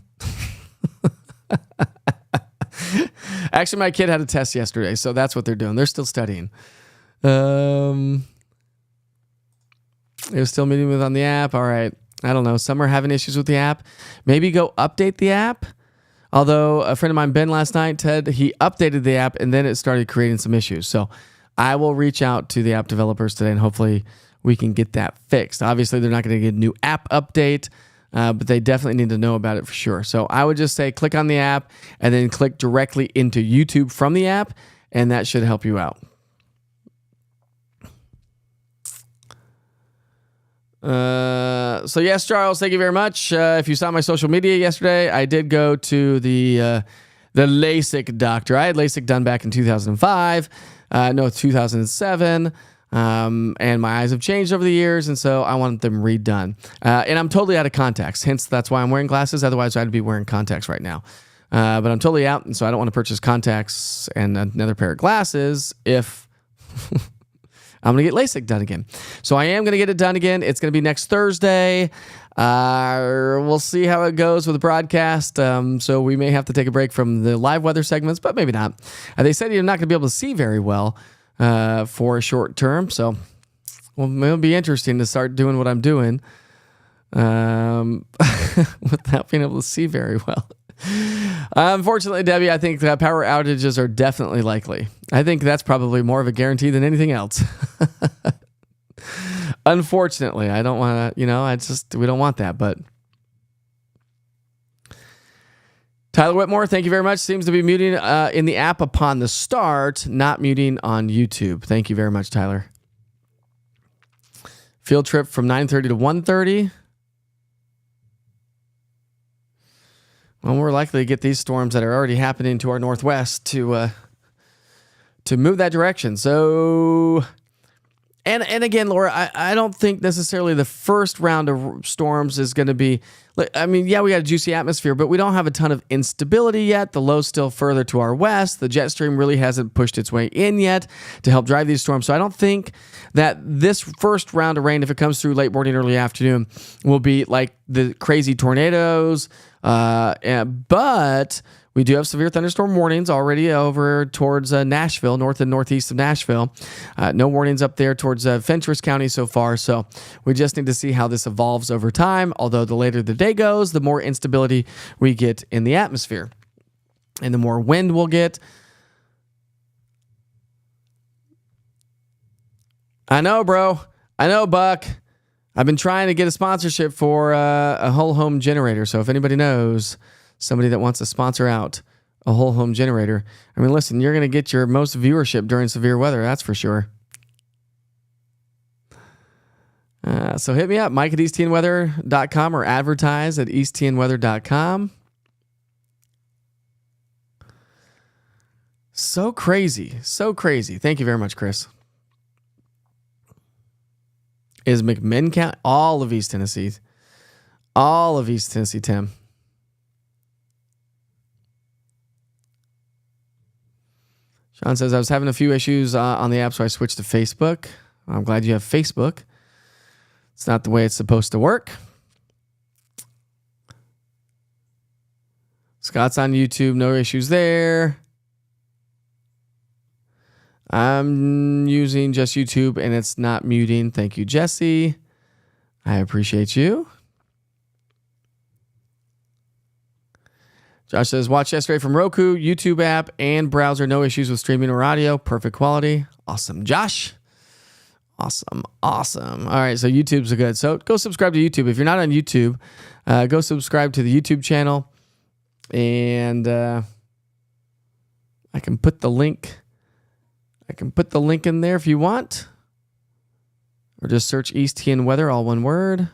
Actually, my kid had a test yesterday, so that's what they're doing. They're still studying. It was still meeting with on the app. All right. I don't know. Some are having issues with the app. Maybe go update the app. Although a friend of mine, Ben, last night, Ted, he updated the app and then it started creating some issues. So I will reach out to the app developers today and hopefully we can get that fixed. Obviously, they're not going to get a new app update. But they definitely need to know about it for sure. So I would just say click on the app and then click directly into YouTube from the app, and that should help you out. So yes, Charles, thank you very much. If you saw my social media yesterday, I did go to the LASIK doctor. I had LASIK done back in 2005. 2007. And my eyes have changed over the years, and so I want them redone. And I'm totally out of contacts. Hence, that's why I'm wearing glasses. Otherwise, I'd be wearing contacts right now. But I'm totally out, and so I don't want to purchase contacts and another pair of glasses if I'm going to get LASIK done again. So I am going to get it done again. It's going to be next Thursday. We'll see how it goes with the broadcast. So we may have to take a break from the live weather segments, but maybe not. They said you're not going to be able to see very well for a short term. So it'll be interesting to start doing what I'm doing without being able to see very well. Unfortunately, Debbie, I think that power outages are definitely likely. I think that's probably more of a guarantee than anything else. Unfortunately, I don't want to, we don't want that, but Tyler Whitmore, thank you very much. Seems to be muting in the app upon the start, not muting on YouTube. Thank you very much, Tyler. Field trip from 9:30 to 1:30. Well, we're likely to get these storms that are already happening to our northwest to move that direction. So, and again, Laura, I don't think necessarily the first round of storms is going to be. I mean, yeah, we got a juicy atmosphere, but we don't have a ton of instability yet. The low's still further to our west. The jet stream really hasn't pushed its way in yet to help drive these storms. So I don't think that this first round of rain, if it comes through late morning, early afternoon, will be like the crazy tornadoes. But we do have severe thunderstorm warnings already over towards Nashville, north and northeast of Nashville. No warnings up there towards Fentress County so far. So we just need to see how this evolves over time. Although the later the day goes, the more instability we get in the atmosphere and the more wind we'll get. I know, bro. I know, Buck. I've been trying to get a sponsorship for a whole home generator. So if anybody knows somebody that wants to sponsor out a whole home generator, I mean, listen, you're going to get your most viewership during severe weather. That's for sure. So hit me up, Mike at easttnweather.com or advertise at easttnweather.com. So crazy. So crazy. Thank you very much, Chris. Is McMinn County, all of East Tennessee. All of East Tennessee, Tim. Sean says, I was having a few issues on the app, so I switched to Facebook. I'm glad you have Facebook. It's not the way it's supposed to work. Scott's on YouTube, no issues there. I'm using just YouTube and it's not muting. Thank you, Jesse. I appreciate you. Josh says, watch yesterday from Roku, YouTube app, and browser. No issues with streaming or audio. Perfect quality. Awesome, Josh. Awesome. All right, so YouTube's good. So go subscribe to YouTube. If you're not on YouTube, go subscribe to the YouTube channel. And I can put the link in there if you want. Or just search East TN Weather, all one word.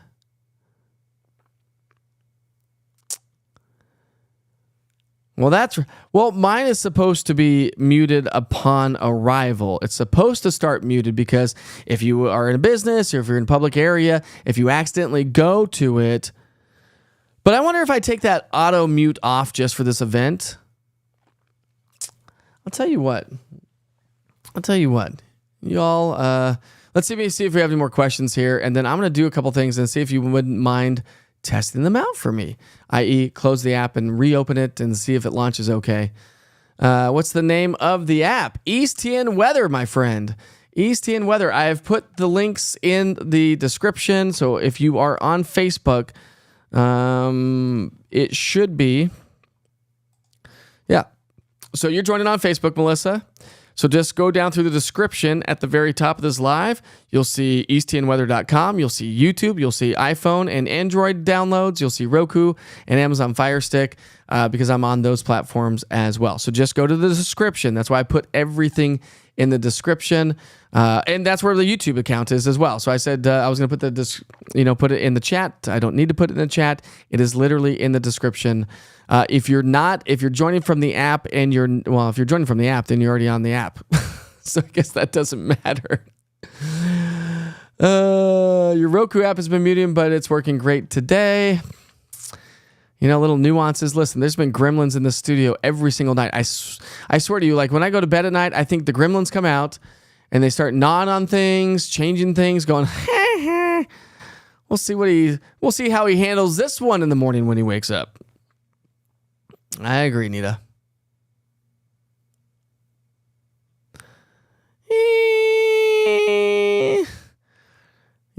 Well, mine is supposed to be muted upon arrival. It's supposed to start muted because if you are in a business or if you're in a public area, if you accidentally go to it. But I wonder if I take that auto mute off just for this event. I'll tell you what. Y'all, let's see if we have any more questions here. And then I'm going to do a couple things and see if you wouldn't mind testing them out for me, i.e. close the app and reopen it and see if it launches okay. What's the name of the app? East TN Weather, my friend. East TN Weather. I have put the links in the description. So if you are on Facebook, it should be. Yeah. So you're joining on Facebook, Melissa. So just go down through the description at the very top of this live. You'll see easttnweather.com. You'll see YouTube. You'll see iPhone and Android downloads. You'll see Roku and Amazon Fire Stick because I'm on those platforms as well. So just go to the description. That's why I put everything in the description. And that's where the YouTube account is as well. So I said I was going to put put it in the chat. I don't need to put it in the chat. It is literally in the description. If you're joining from the app if you're joining from the app, then you're already on the app. So I guess that doesn't matter. Your Roku app has been muted, but it's working great today. You know, little nuances. Listen, there's been gremlins in the studio every single night. I swear to you, like when I go to bed at night, I think the gremlins come out and they start gnawing on things, changing things, going, we'll see how he handles this one in the morning when he wakes up. I agree, Nita.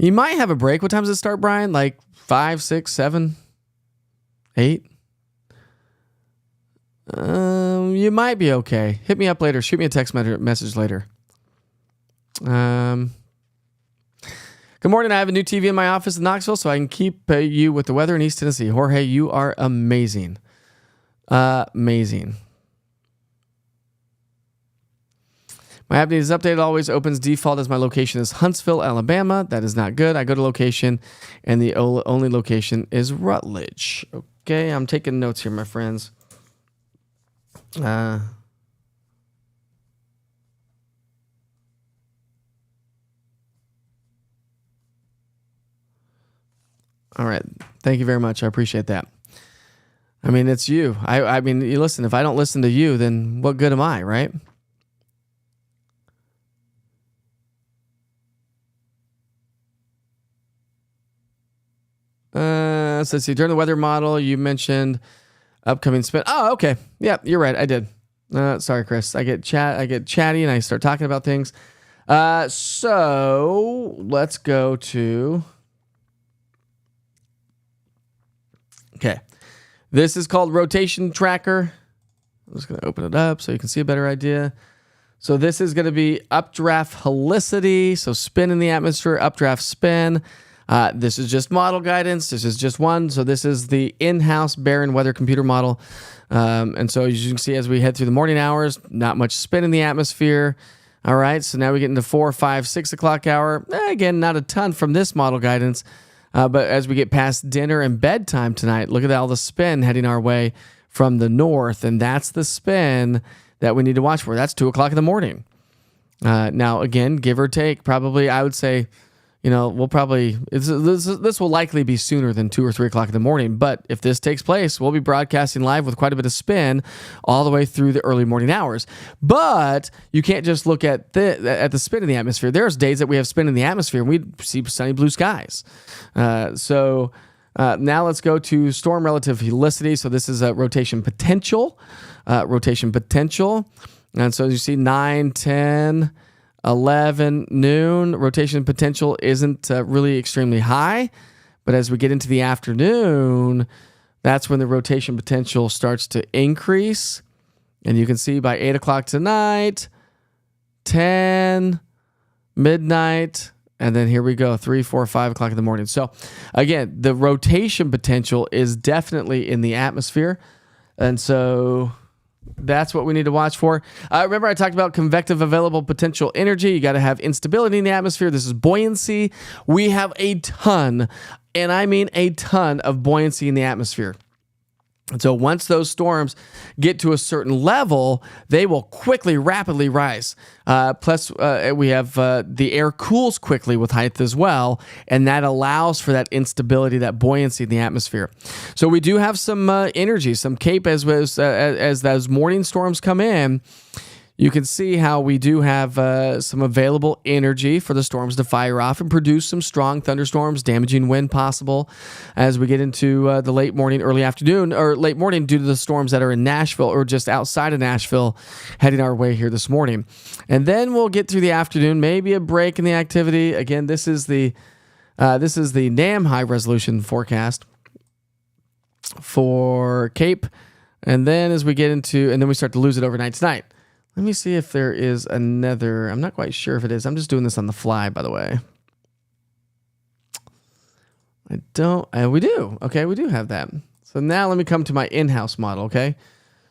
You might have a break. What time does it start, Brian? Like 5, 6, 7, 8? You might be okay. Hit me up later. Shoot me a text message later. Good morning. I have a new TV in my office in Knoxville, so I can keep you with the weather in East Tennessee. Jorge, you are amazing. Amazing. My app is updated. Always opens default as my location is Huntsville, Alabama. That is not good. I go to location, and the only location is Rutledge. Okay, I'm taking notes here, my friends. All right. Thank you very much. I appreciate that. I mean, it's you. I mean, you listen, if I don't listen to you, then what good am I, right? So let's see. During the weather model, you mentioned upcoming spin. Oh, okay. Yeah, you're right. I did. Sorry, Chris. I get chatty and I start talking about things. So let's go to. Okay. This is called Rotation Tracker. I'm just going to open it up so you can see a better idea. So this is going to be updraft helicity. So spin in the atmosphere, updraft spin. This is just model guidance. This is just one. So this is the in-house Barron weather computer model. And so as you can see, as we head through the morning hours, not much spin in the atmosphere. All right. So now we get into 4, 5, 6 o'clock hour. Again, not a ton from this model guidance. But as we get past dinner and bedtime tonight, look at all the spin heading our way from the north. And that's the spin that we need to watch for. That's 2 o'clock in the morning. Now, again, give or take, probably, I would say, you know, we'll probably, this will likely be sooner than 2 or 3 o'clock in the morning. But if this takes place, we'll be broadcasting live with quite a bit of spin all the way through the early morning hours. But you can't just look at the spin in the atmosphere. There's days that we have spin in the atmosphere and we see sunny blue skies. So now let's go to storm relative helicity. So this is a rotation potential. And so you see 9, 10, 11, noon, rotation potential isn't really extremely high. But as we get into the afternoon, that's when the rotation potential starts to increase. And you can see by 8 o'clock tonight, 10, midnight, and then here we go, 3, 4, 5 o'clock in the morning. So again, the rotation potential is definitely in the atmosphere. And so that's what we need to watch for. Remember, I talked about convective available potential energy. You got to have instability in the atmosphere. This is buoyancy. We have a ton, and I mean a ton of buoyancy in the atmosphere. And so once those storms get to a certain level, they will quickly, rapidly rise. Plus, we have the air cools quickly with height as well, and that allows for that instability, that buoyancy in the atmosphere. So we do have some energy, some cape as those morning storms come in. You can see how we do have some available energy for the storms to fire off and produce some strong thunderstorms, damaging wind possible as we get into the late morning, early afternoon, or late morning due to the storms that are in Nashville or just outside of Nashville heading our way here this morning. And then we'll get through the afternoon, maybe a break in the activity. Again, this is the NAM high resolution forecast for Cape. And then as we get into, and then we start to lose it overnight tonight. Let me see if there is another. I'm not quite sure if it is. I'm just doing this on the fly, by the way. I don't. We do. Okay, we do have that. So now let me come to my in-house model, okay?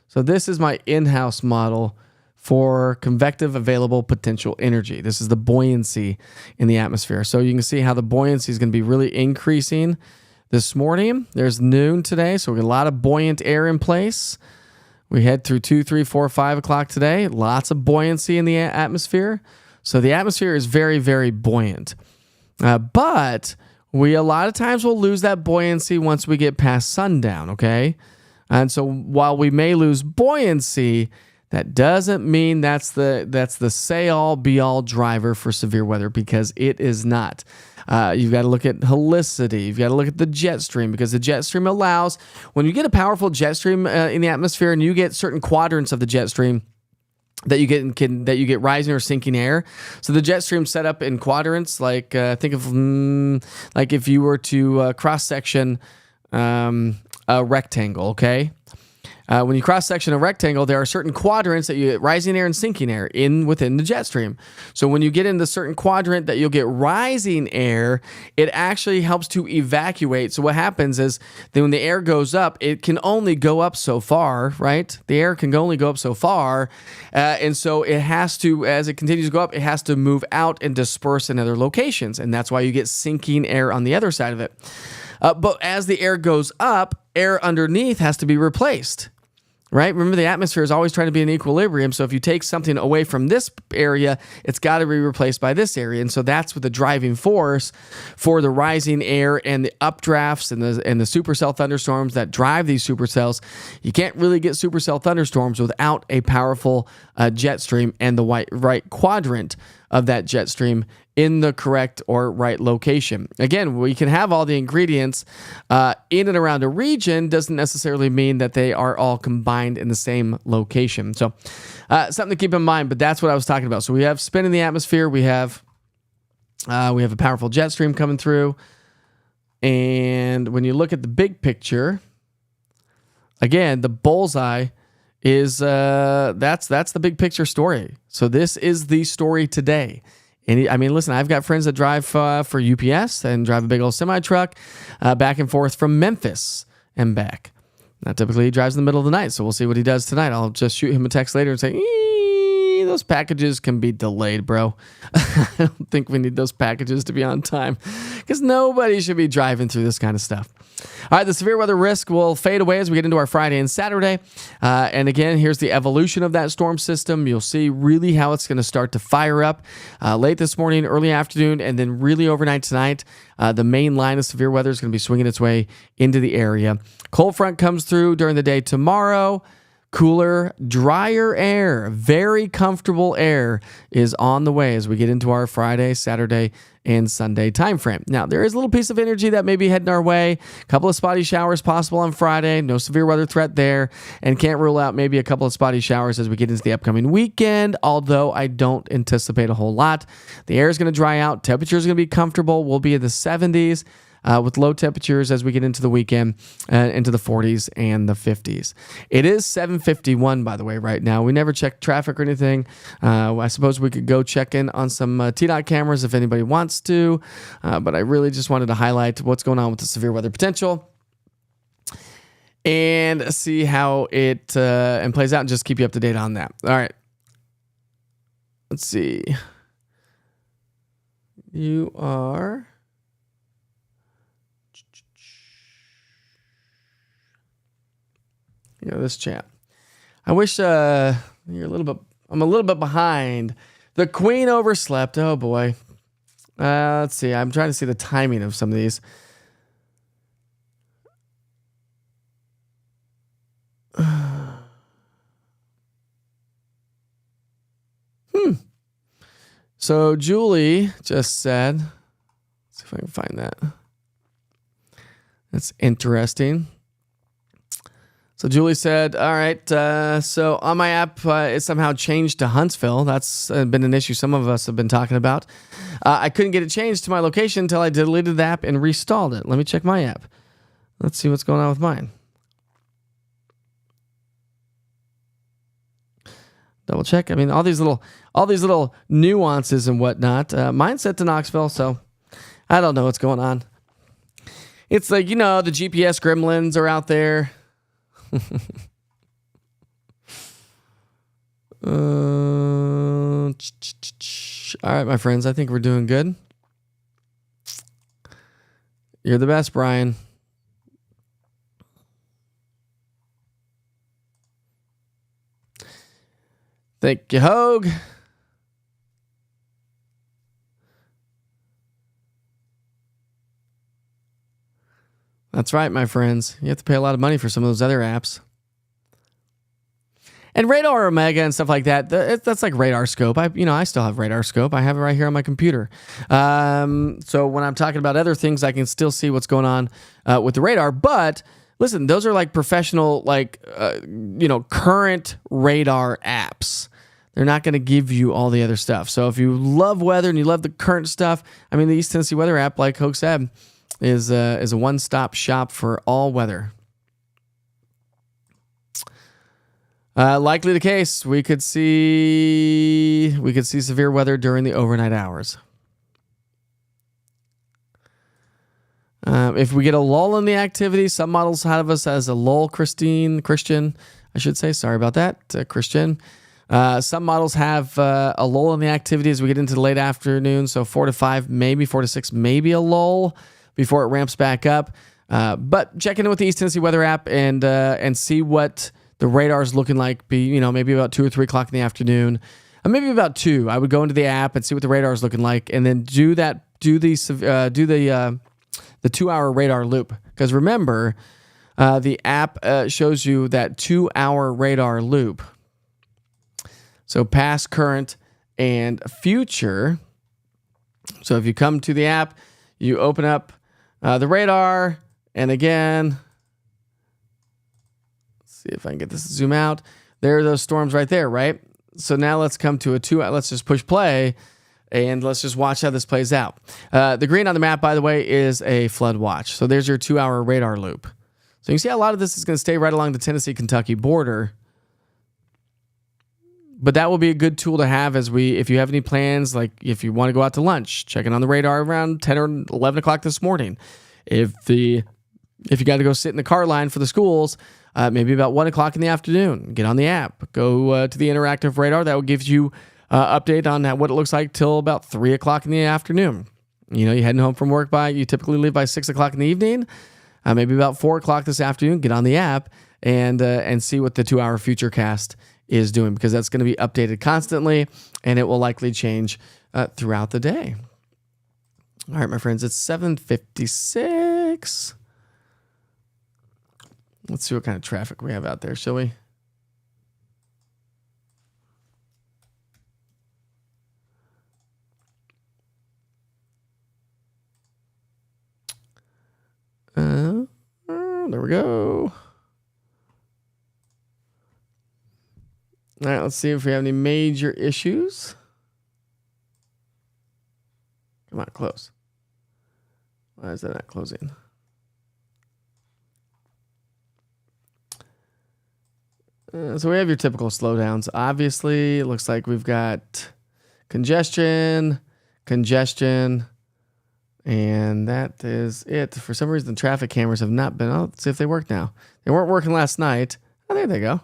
So this is my in-house model for convective available potential energy. This is the buoyancy in the atmosphere. So you can see how the buoyancy is going to be really increasing this morning. There's noon today, so we got a lot of buoyant air in place. We head through 2, 3, 4, 5 o'clock today. Lots of buoyancy in the atmosphere. So the atmosphere is very, very buoyant. But we a lot of times will lose that buoyancy once we get past sundown, okay? And so while we may lose buoyancy, that doesn't mean that's the say-all, be-all driver for severe weather, because it is not. You've got to look at helicity. You've got to look at the jet stream, because the jet stream allows, when you get a powerful jet stream in the atmosphere and you get certain quadrants of the jet stream, that you get rising or sinking air. So the jet stream set up in quadrants, like think of like if you were to cross section a rectangle. Okay, when you cross section a rectangle, there are certain quadrants that you get rising air and sinking air within the jet stream. So when you get into a certain quadrant that you'll get rising air, it actually helps to evacuate. So what happens is then when the air goes up, it can only go up so far, right? The air can only go up so far. And so it has to, as it continues to go up, it has to move out and disperse in other locations. And that's why you get sinking air on the other side of it. But as the air goes up, air underneath has to be replaced. Right? Remember, the atmosphere is always trying to be in equilibrium. So if you take something away from this area, it's got to be replaced by this area. And so that's what the driving force for the rising air and the updrafts and the supercell thunderstorms that drive these supercells. You can't really get supercell thunderstorms without a powerful jet stream and the right quadrant of that jet stream in the correct or right location. Again, we can have all the ingredients in and around a region, doesn't necessarily mean that they are all combined in the same location. So something to keep in mind, but that's what I was talking about. So we have spin in the atmosphere, we have a powerful jet stream coming through, and when you look at the big picture, again, the bullseye is that's the big picture story. So this is the story today. And I mean, listen, I've got friends that drive for UPS and drive a big old semi truck back and forth from Memphis and back. Now, typically he drives in the middle of the night, so we'll see what he does tonight. I'll just shoot him a text later and say, those packages can be delayed, bro. I don't think we need those packages to be on time, because nobody should be driving through this kind of stuff. All right, the severe weather risk will fade away as we get into our Friday and Saturday. And again, here's the evolution of that storm system. You'll see really how it's going to start to fire up late this morning, early afternoon, and then really overnight tonight. The main line of severe weather is going to be swinging its way into the area. Cold front comes through during the day tomorrow. Cooler, drier air, very comfortable air is on the way as we get into our Friday, Saturday, and Sunday time frame. Now, there is a little piece of energy that may be heading our way. A couple of spotty showers possible on Friday. No severe weather threat there. And can't rule out maybe a couple of spotty showers as we get into the upcoming weekend, although I don't anticipate a whole lot. The air is going to dry out. Temperatures are going to be comfortable. We'll be in the 70s. With low temperatures as we get into the weekend, into the 40s and the 50s. It is 7:51, by the way, right now. We never check traffic or anything. I suppose we could go check in on some T-Dot cameras if anybody wants to, but I really just wanted to highlight what's going on with the severe weather potential and see how it and plays out, and just keep you up to date on that. All right. Let's see. You are... this chat. I wish I'm a little bit behind. The Queen overslept. Oh boy. Let's see. I'm trying to see the timing of some of these. So Julie just said, let's see if I can find that. That's interesting. So Julie said, all right, so on my app, it somehow changed to Huntsville. That's been an issue some of us have been talking about. I couldn't get it changed to my location until I deleted the app and reinstalled it. Let me check my app. Let's see what's going on with mine. Double check. I mean, all these little nuances and whatnot. Mine's set to Knoxville, so I don't know what's going on. It's like, the GPS gremlins are out there. All right, my friends, I think we're doing good. You're the best, Brian. Thank you, Hogue. That's right, my friends. You have to pay a lot of money for some of those other apps. And Radar Omega and stuff like that, that's like Radar Scope. I still have Radar Scope. I have it right here on my computer. So when I'm talking about other things, I can still see what's going on with the radar. But listen, those are like professional, current radar apps. They're not going to give you all the other stuff. So if you love weather and you love the current stuff, the East Tennessee Weather app, like Hoke said, is a one-stop shop for all weather. Likely the case, we could see severe weather during the overnight hours. If we get a lull in the activity, some models have us as a lull, Christian, I should say. Sorry about that, Christian. Some models have a lull in the activity as we get into the late afternoon, so 4 to 5, maybe 4 to 6, maybe a lull before it ramps back up. But check in with the East Tennessee Weather app and see what the radar's looking like. Maybe about 2 or 3 o'clock in the afternoon, maybe about 2. I would go into the app and see what the radar's looking like, and then do the 2-hour radar loop. Because remember, the app shows you that 2-hour radar loop. So past, current, and future. So if you come to the app, you open up the radar, and again, let's see if I can get this to zoom out. There are those storms right there, right? So now let's come to let's just push play, and let's just watch how this plays out. The green on the map, by the way, is a flood watch. So there's your 2-hour radar loop. So you can see a lot of this is going to stay right along the Tennessee-Kentucky border. But that will be a good tool to have if you have any plans, like if you want to go out to lunch, checking on the radar around 10 or 11 o'clock this morning. If you got to go sit in the car line for the schools, maybe about 1 o'clock in the afternoon, get on the app, go to the interactive radar. That will give you update on what it looks like till about 3 o'clock in the afternoon. You're heading home from work you typically leave by 6 o'clock in the evening, maybe about 4 o'clock this afternoon, get on the app and see what the 2-hour futurecast is doing, because that's going to be updated constantly, and it will likely change throughout the day. All right, my friends, it's 7:56. Let's see what kind of traffic we have out there, shall we? There we go. All right, let's see if we have any major issues. Come on, close. Why is that not closing? So we have your typical slowdowns. Obviously, it looks like we've got congestion, and that is it. For some reason, the traffic cameras have not been. Let's see if they work now. They weren't working last night. Oh, there they go.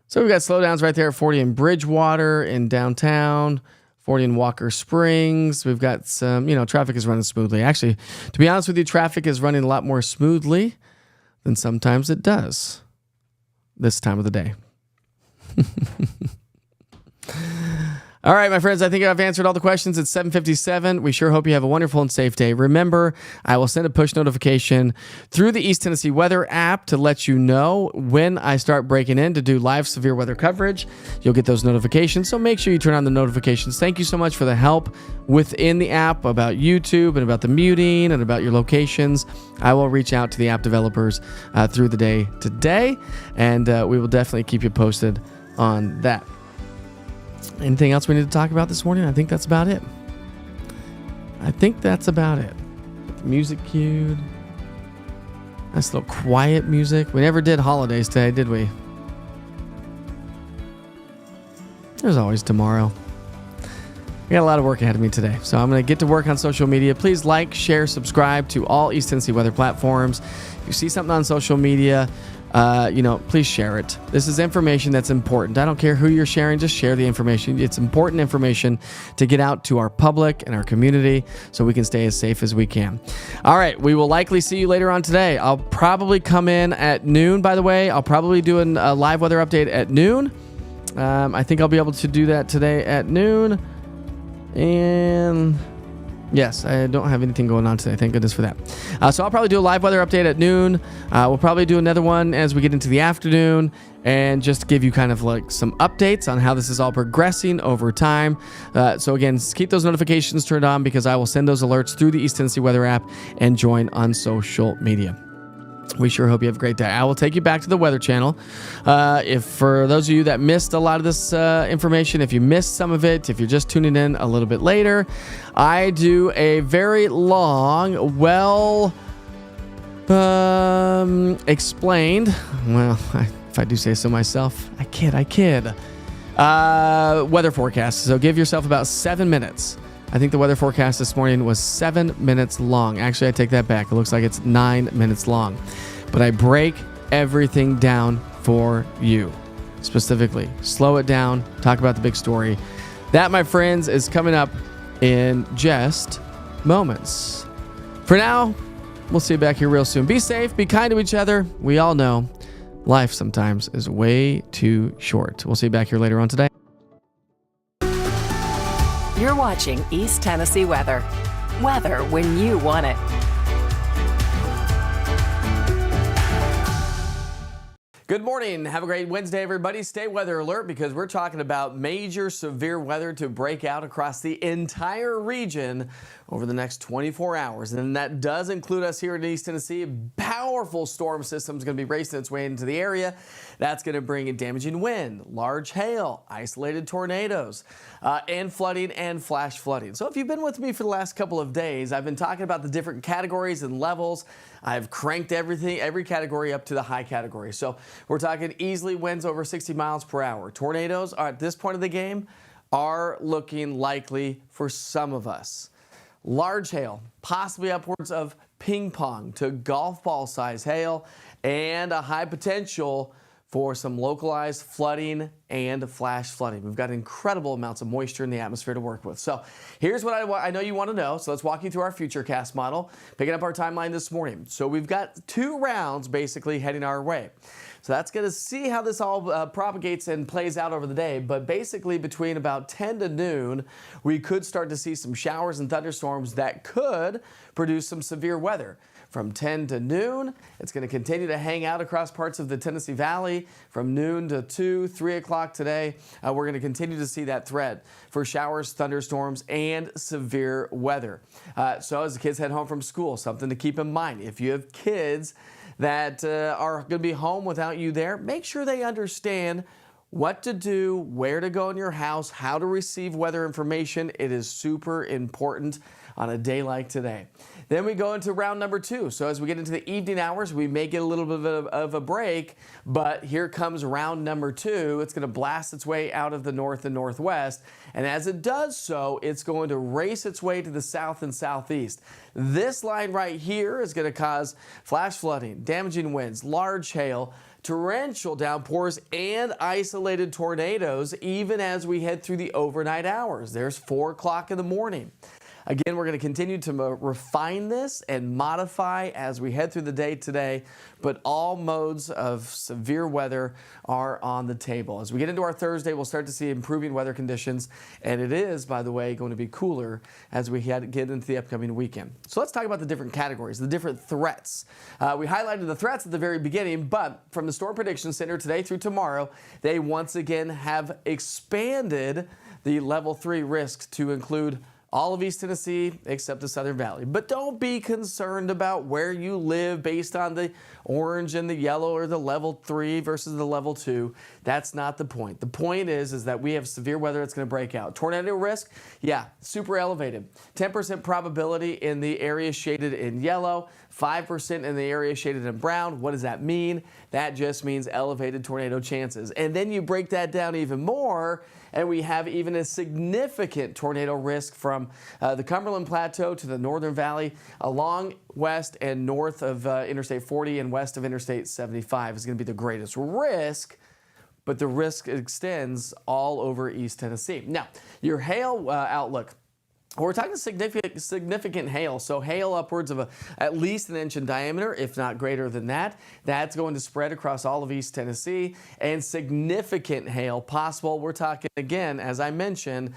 So we've got slowdowns right there at 40 in Bridgewater in downtown, 40 in Walker Springs. We've got some, traffic is running smoothly. Actually, to be honest with you, traffic is running a lot more smoothly than sometimes it does this time of the day. All right, my friends, I think I've answered all the questions. It's 7:57. We sure hope you have a wonderful and safe day. Remember, I will send a push notification through the East Tennessee Weather app to let you know when I start breaking in to do live severe weather coverage. You'll get those notifications, so make sure you turn on the notifications. Thank you so much for the help within the app about YouTube and about the muting and about your locations. I will reach out to the app developers through the day today, and we will definitely keep you posted on that. Anything else we need to talk about this morning? I think that's about it. Get the music cued. Nice little quiet music. We never did holidays today, did we? There's always tomorrow. I got a lot of work ahead of me today, so I'm going to get to work on social media. Please like, share, subscribe to all East Tennessee weather platforms. If you see something on social media, please share it. This is information that's important. I don't care who you're sharing, just share the information. It's important information to get out to our public and our community so we can stay as safe as we can. All right, we will likely see you later on today. I'll probably come in at noon, by the way. I'll probably do a live weather update at noon. I think I'll be able to do that today at noon. And Yes, I don't have anything going on today. Thank goodness for that. So I'll probably do a live weather update at noon. We'll probably do another one as we get into the afternoon and just give you kind of like some updates on how this is all progressing over time. So again, keep those notifications turned on because I will send those alerts through the East Tennessee Weather app and join on social media. We sure hope you have a great day. I will take you back to the Weather Channel. If for those of you that missed a lot of this information, if you missed some of it, if you're just tuning in a little bit later, I do a very long, explained, well, if I do say so myself, I kid, weather forecast. So give yourself about 7 minutes. I think the weather forecast this morning was 7 minutes long. Actually, I take that back. It looks like it's 9 minutes long. But I break everything down for you. Specifically, slow it down, talk about the big story. That, my friends, is coming up in just moments. For now, we'll see you back here real soon. Be safe, be kind to each other. We all know life sometimes is way too short. We'll see you back here later on today. You're watching East Tennessee Weather. Weather when you want it. Good morning. Have a great Wednesday, everybody. Stay weather alert because we're talking about major severe weather to break out across the entire region over the next 24 hours. And that does include us here in East Tennessee. A powerful storm system is going to be racing its way into the area. That's going to bring in damaging wind, large hail, isolated tornadoes, and flooding and flash flooding. So if you've been with me for the last couple of days, I've been talking about the different categories and levels. I've cranked every category up to the high category. So we're talking easily winds over 60 miles per hour. Tornadoes are, at this point of the game, are looking likely for some of us. Large hail, possibly upwards of ping pong to golf ball size hail, and a high potential for some localized flooding and flash flooding. We've got incredible amounts of moisture in the atmosphere to work with. So here's what I know you want to know. So let's walk you through our futurecast model, picking up our timeline this morning. So we've got 2 rounds basically heading our way. So that's going to see how this all propagates and plays out over the day. But basically between about 10 to noon, we could start to see some showers and thunderstorms that could produce some severe weather. From 10 to noon, it's going to continue to hang out across parts of the Tennessee Valley. From noon to 2, 3 o'clock today, we're going to continue to see that threat for showers, thunderstorms, and severe weather. So as the kids head home from school, something to keep in mind. If you have kids that are going to be home without you there, make sure they understand what to do, where to go in your house, how to receive weather information. It is super important on a day like today. Then we go into round number 2. So as we get into the evening hours, we may get a little bit of a break, but here comes round number 2. It's going to blast its way out of the north and northwest. And as it does so, it's going to race its way to the south and southeast. This line right here is going to cause flash flooding, damaging winds, large hail, torrential downpours, and isolated tornadoes, even as we head through the overnight hours. There's 4 o'clock in the morning. Again, we're going to continue to refine this and modify as we head through the day today, but all modes of severe weather are on the table. As we get into our Thursday, we'll start to see improving weather conditions, and it is, by the way, going to be cooler as we get into the upcoming weekend. So let's talk about the different categories, the different threats. We highlighted the threats at the very beginning, but from the Storm Prediction Center today through tomorrow, they once again have expanded the level 3 risk to include all of East Tennessee except the Southern Valley. But don't be concerned about where you live based on the orange and the yellow or the level 3 versus the level 2. That's not the point. The point is that we have severe weather that's going to break out. Tornado risk, yeah, super elevated. 10% probability in the area shaded in yellow, 5% in the area shaded in brown. What does that mean? That just means elevated tornado chances. And then you break that down even more, and we have even a significant tornado risk from the Cumberland Plateau to the Northern Valley, along west and north of Interstate 40 and west of Interstate 75 is going to be the greatest risk, but the risk extends all over East Tennessee. Now, your hail outlook. We're talking significant hail, so hail upwards of at least an inch in diameter, if not greater than that. That's going to spread across all of East Tennessee, and significant hail possible. We're talking, again, as I mentioned,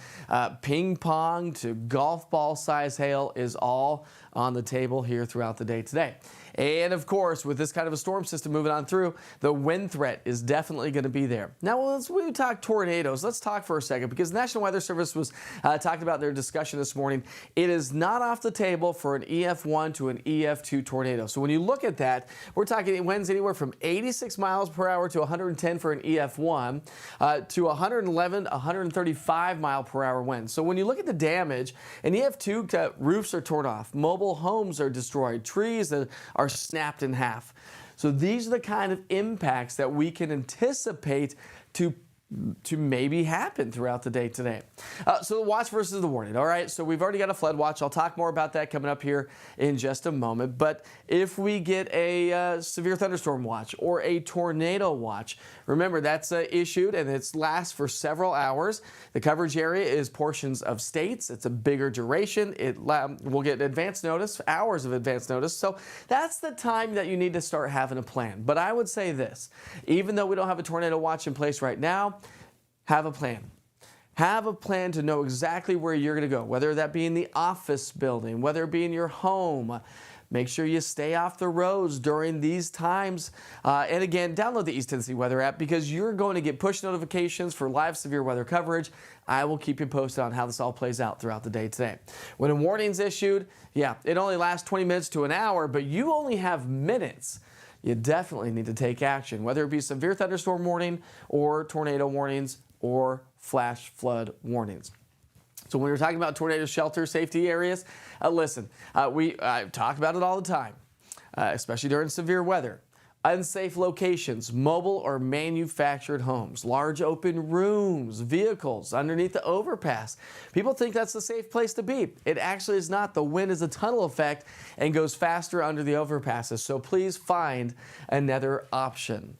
ping pong to golf ball size hail is all on the table here throughout the day today. And of course, with this kind of a storm system moving on through, the wind threat is definitely going to be there. Now, we talk tornadoes. Let's talk for a second, because the National Weather Service was talking about in their discussion this morning. It is not off the table for an EF1 to an EF2 tornado. So when you look at that, we're talking winds anywhere from 86 miles per hour to 110 for an EF1 to 111, 135 mile per hour winds. So when you look at the damage, an EF2 roofs are torn off, mobile homes are destroyed, trees that are snapped in half. So these are the kind of impacts that we can anticipate to maybe happen throughout the day today. So the watch versus the warning. All right, so we've already got a flood watch. I'll talk more about that coming up here in just a moment. But if we get a severe thunderstorm watch or a tornado watch, remember that's issued and it lasts for several hours. The coverage area is portions of states. It's a bigger duration. We'll get advance notice, hours of advance notice. So that's the time that you need to start having a plan. But I would say this, even though we don't have a tornado watch in place right now, have a plan. Have a plan to know exactly where you're going to go, whether that be in the office building, whether it be in your home. Make sure you stay off the roads during these times. And again, download the East Tennessee Weather app, because you're going to get push notifications for live severe weather coverage. I will keep you posted on how this all plays out throughout the day today. When a warning's issued, yeah, it only lasts 20 minutes to an hour, but you only have minutes. You definitely need to take action, whether it be severe thunderstorm warning or tornado warnings or flash flood warnings. So when we're talking about tornado shelter safety areas, listen, we talk about it all the time, especially during severe weather. Unsafe locations, mobile or manufactured homes, large open rooms, vehicles underneath the overpass. People think that's the safe place to be. It actually is not. The wind is a tunnel effect and goes faster under the overpasses. So please find another option.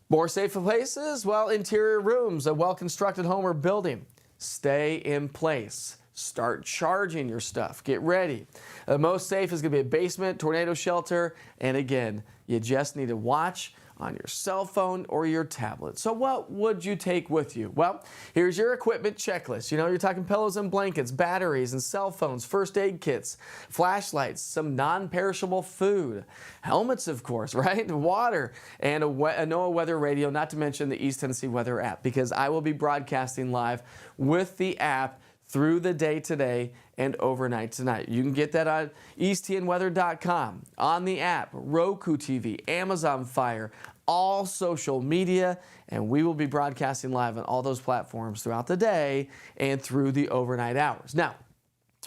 More safe places? Well, interior rooms, a well-constructed home or building. Stay in place. Start charging your stuff. Get ready. The most safe is going to be a basement, tornado shelter, and again, you just need to watch on your cell phone or your tablet. So what would you take with you? Well, here's your equipment checklist. You know, you're talking pillows and blankets, batteries and cell phones, first aid kits, flashlights, some non-perishable food, helmets, of course, right? Water, and a NOAA weather radio, not to mention the East Tennessee Weather app, because I will be broadcasting live with the app through the day today and overnight tonight. You can get that on easttnweather.com, on the app, Roku TV, Amazon Fire, all social media, and we will be broadcasting live on all those platforms throughout the day and through the overnight hours. Now,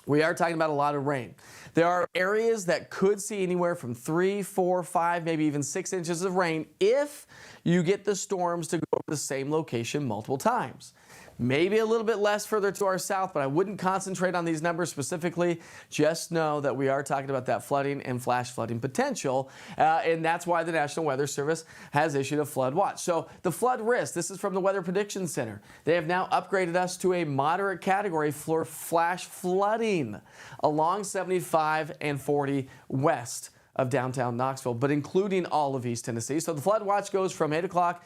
we are talking about a lot of rain. There are areas that could see anywhere from 3, 4, 5, maybe even 6 inches of rain if you get the storms to go over the same location multiple times. Maybe a little bit less further to our south, but I wouldn't concentrate on these numbers specifically. Just know that we are talking about that flooding and flash flooding potential, and that's why the National Weather Service has issued a flood watch. So the flood risk, this is from the Weather Prediction Center. They have now upgraded us to a moderate category for flash flooding along 75 and 40 west of downtown Knoxville, but including all of East Tennessee. So the flood watch goes from 8 o'clock,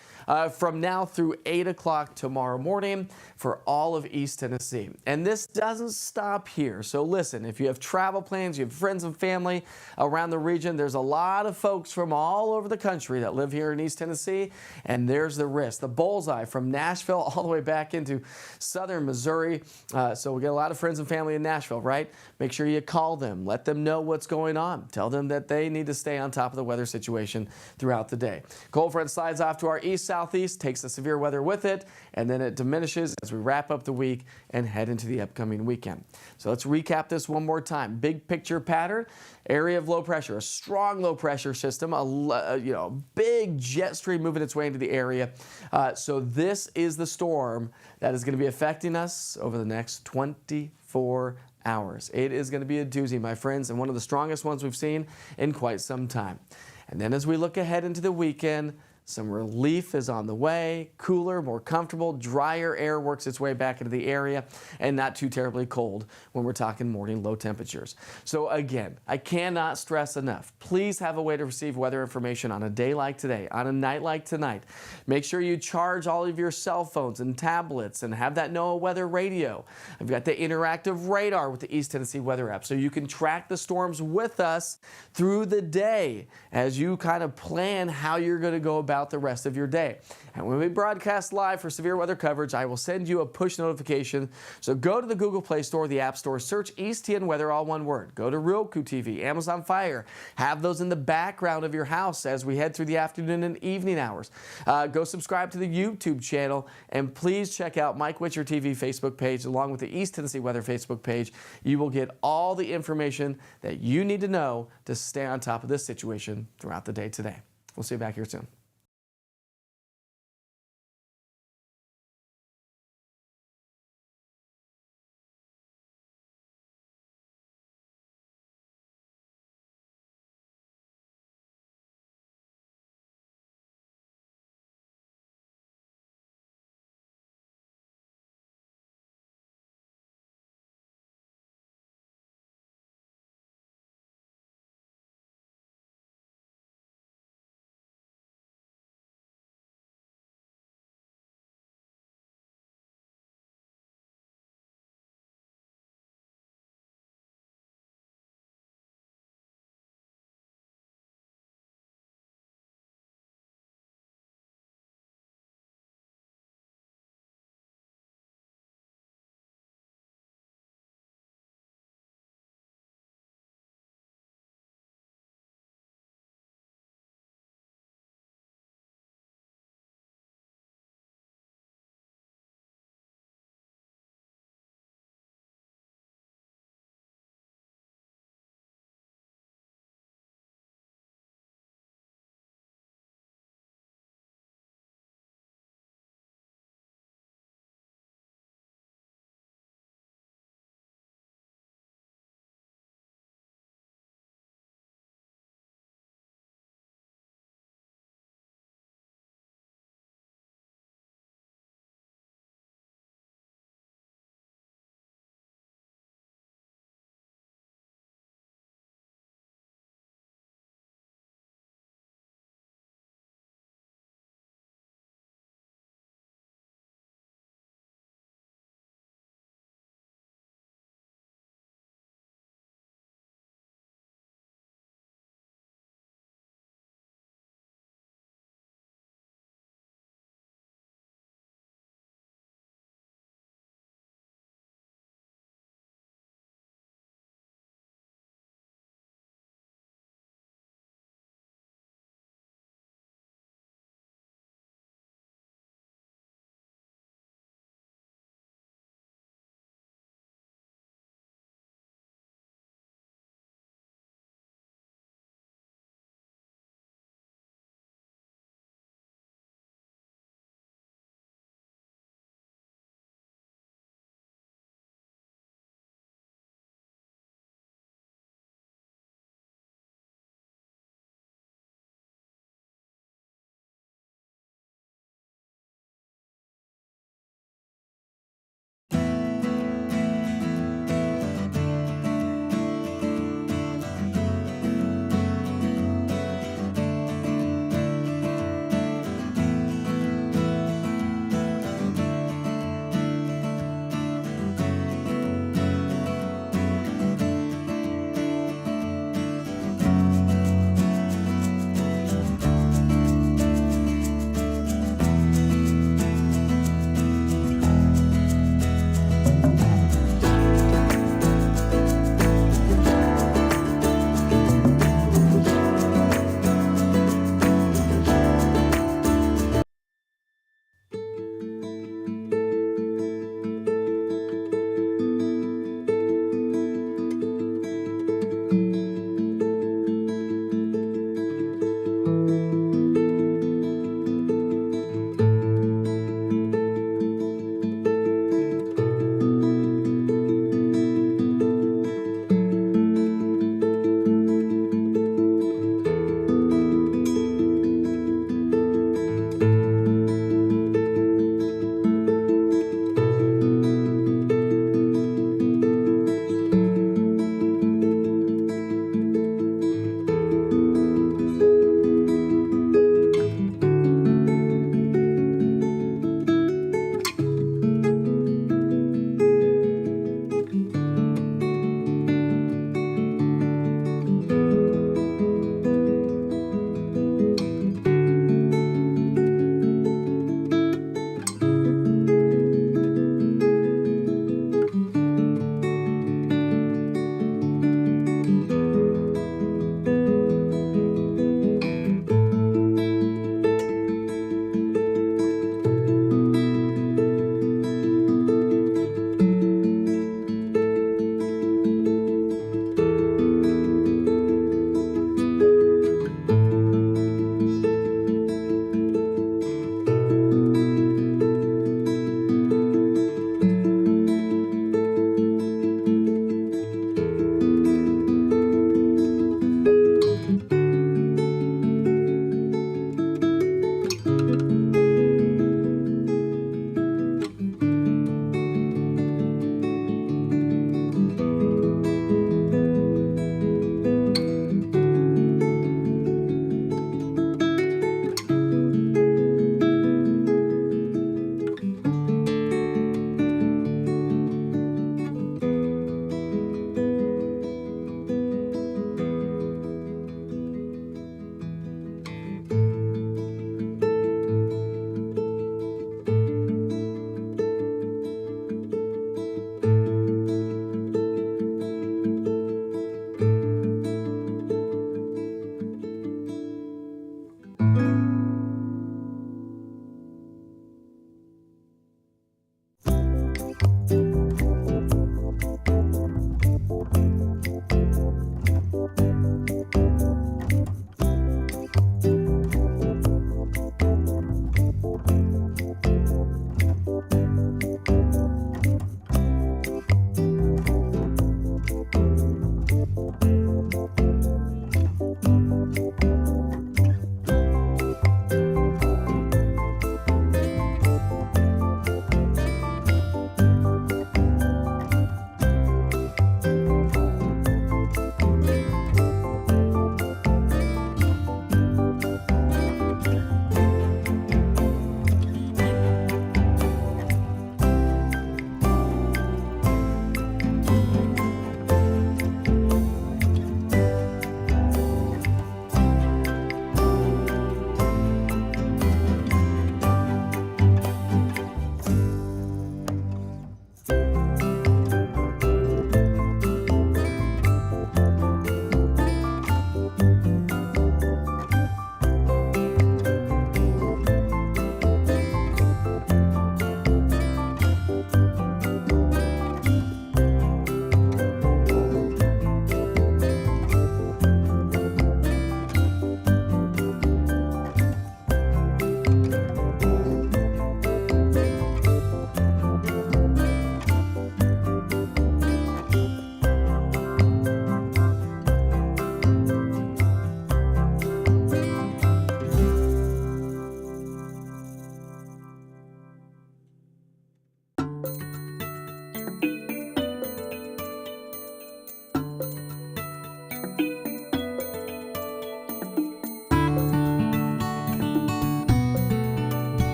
from now through 8 o'clock tomorrow morning for all of East Tennessee. And this doesn't stop here. So listen, if you have travel plans, you have friends and family around the region, there's a lot of folks from all over the country that live here in East Tennessee, and there's the risk. The bullseye from Nashville all the way back into southern Missouri. So we get a lot of friends and family in Nashville, right? Make sure you call them, let them know what's going on. Tell them that they need to stay on top of the weather situation throughout the day. Cold front slides off to our east-southeast, takes the severe weather with it, and then it diminishes as we wrap up the week and head into the upcoming weekend. So let's recap this one more time. Big picture pattern, area of low pressure, a strong low pressure system, a big jet stream moving its way into the area. So this is the storm that is going to be affecting us over the next 24 hours. It is going to be a doozy, my friends, and one of the strongest ones we've seen in quite some time. And then as we look ahead into the weekend, Some relief is on the way. Cooler, more comfortable, drier air works its way back into the area, and not too terribly cold when we're talking morning low temperatures. So again, I cannot stress enough. Please have a way to receive weather information on a day like today, on a night like tonight. Make sure you charge all of your cell phones and tablets and have that NOAA weather radio. I've got the interactive radar with the East Tennessee weather app, so you can track the storms with us through the day as you kind of plan how you're going to go about the rest of your day. And when we broadcast live for severe weather coverage, I will send you a push notification. So go to the Google Play Store, the App Store, search EastTN Weather, all one word. Go to Roku TV, Amazon Fire. Have those in the background of your house as we head through the afternoon and evening hours. Go subscribe to the YouTube channel, and please check out Mike Witcher TV Facebook page along with the East Tennessee Weather Facebook page. You will get all the information that you need to know to stay on top of this situation throughout the day today. We'll see you back here soon.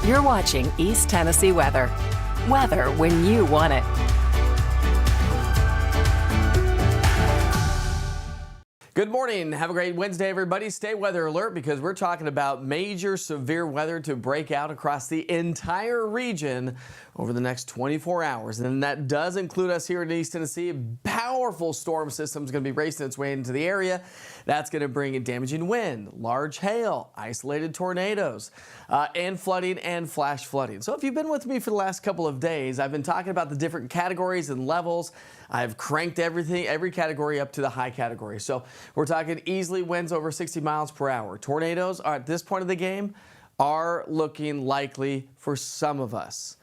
You're watching East Tennessee weather. Weather when you want it. Good morning. Have a great Wednesday, everybody. Stay weather alert because we're talking about major severe weather to break out across the entire region over the next 24 hours. And that does include us here in East Tennessee. A powerful storm system is going to be racing its way into the area. That's going to bring in damaging wind, large hail, isolated tornadoes, and flooding and flash flooding. So if you've been with me for the last couple of days, I've been talking about the different categories and levels. I've cranked every category up to the high category. So we're talking easily winds over 60 miles per hour. Tornadoes are, at this point of the game, are looking likely for some of us.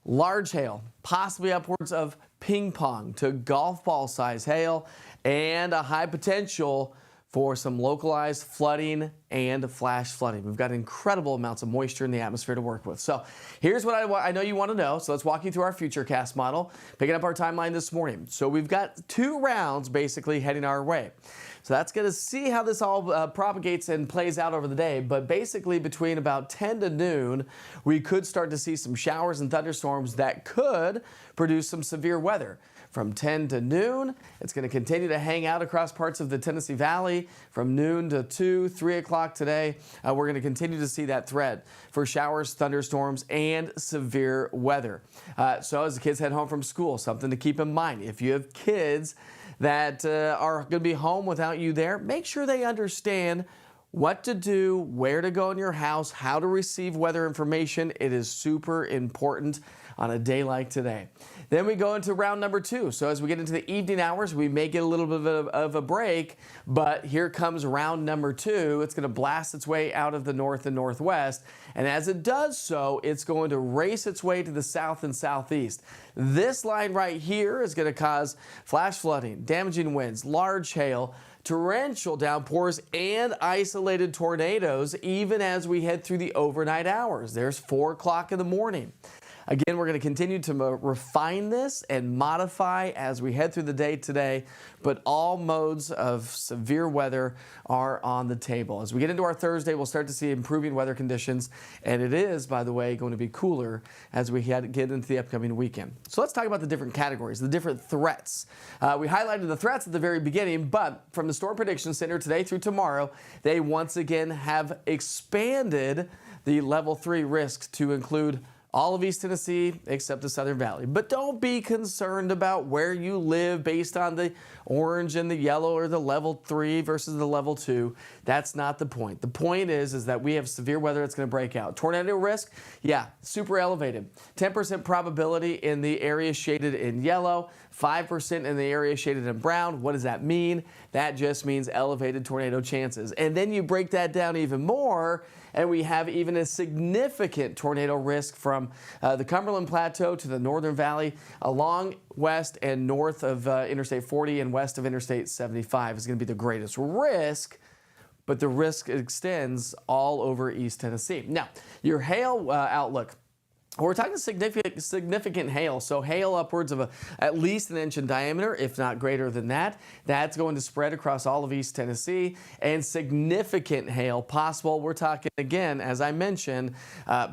Large hail, possibly upwards of ping pong to golf ball size hail, and a high potential for some localized flooding and flash flooding. We've got incredible amounts of moisture in the atmosphere to work with. So here's what I know you want to know. So let's walk you through our futurecast model, picking up our timeline this morning. So we've got 2 rounds basically heading our way. So that's going to see how this all propagates and plays out over the day. But basically between about 10 to noon, we could start to see some showers and thunderstorms that could produce some severe weather. From 10 to noon, it's going to continue to hang out across parts of the Tennessee Valley. From noon to 2, 3 o'clock today, we're going to continue to see that threat for showers, thunderstorms, and severe weather. So as the kids head home from school, something to keep in mind. If you have kids that are going to be home without you there, make sure they understand what to do, where to go in your house, how to receive weather information. It is super important on a day like today. Then we go into round number 2. So as we get into the evening hours, we may get a little bit of a break, but here comes round number 2. It's going to blast its way out of the north and northwest. And as it does so, it's going to race its way to the south and southeast. This line right here is going to cause flash flooding, damaging winds, large hail, torrential downpours, and isolated tornadoes, even as we head through the overnight hours. There's 4 o'clock in the morning. Again, we're going to continue to refine this and modify as we head through the day today, but all modes of severe weather are on the table. As we get into our Thursday, we'll start to see improving weather conditions, and it is, by the way, going to be cooler as we get into the upcoming weekend. So let's talk about the different categories, the different threats. We highlighted the threats at the very beginning, but from the Storm Prediction Center today through tomorrow, they once again have expanded the level 3 risk to include all of East Tennessee except the Southern Valley. But don't be concerned about where you live based on the orange and the yellow or the level 3 versus the level 2. That's not the point. The point is that we have severe weather that's going to break out. Tornado risk, yeah, super elevated. 10% probability in the area shaded in yellow, 5% in the area shaded in brown. What does that mean? That just means elevated tornado chances. And then you break that down even more, and we have even a significant tornado risk from the Cumberland Plateau to the Northern Valley, along west and north of Interstate 40 and west of Interstate 75 is going to be the greatest risk, but the risk extends all over East Tennessee. Now, your hail outlook. We're talking significant hail, so hail upwards of at least 1 inch in diameter, if not greater than that. That's going to spread across all of East Tennessee, and significant hail possible. We're talking, again, as I mentioned,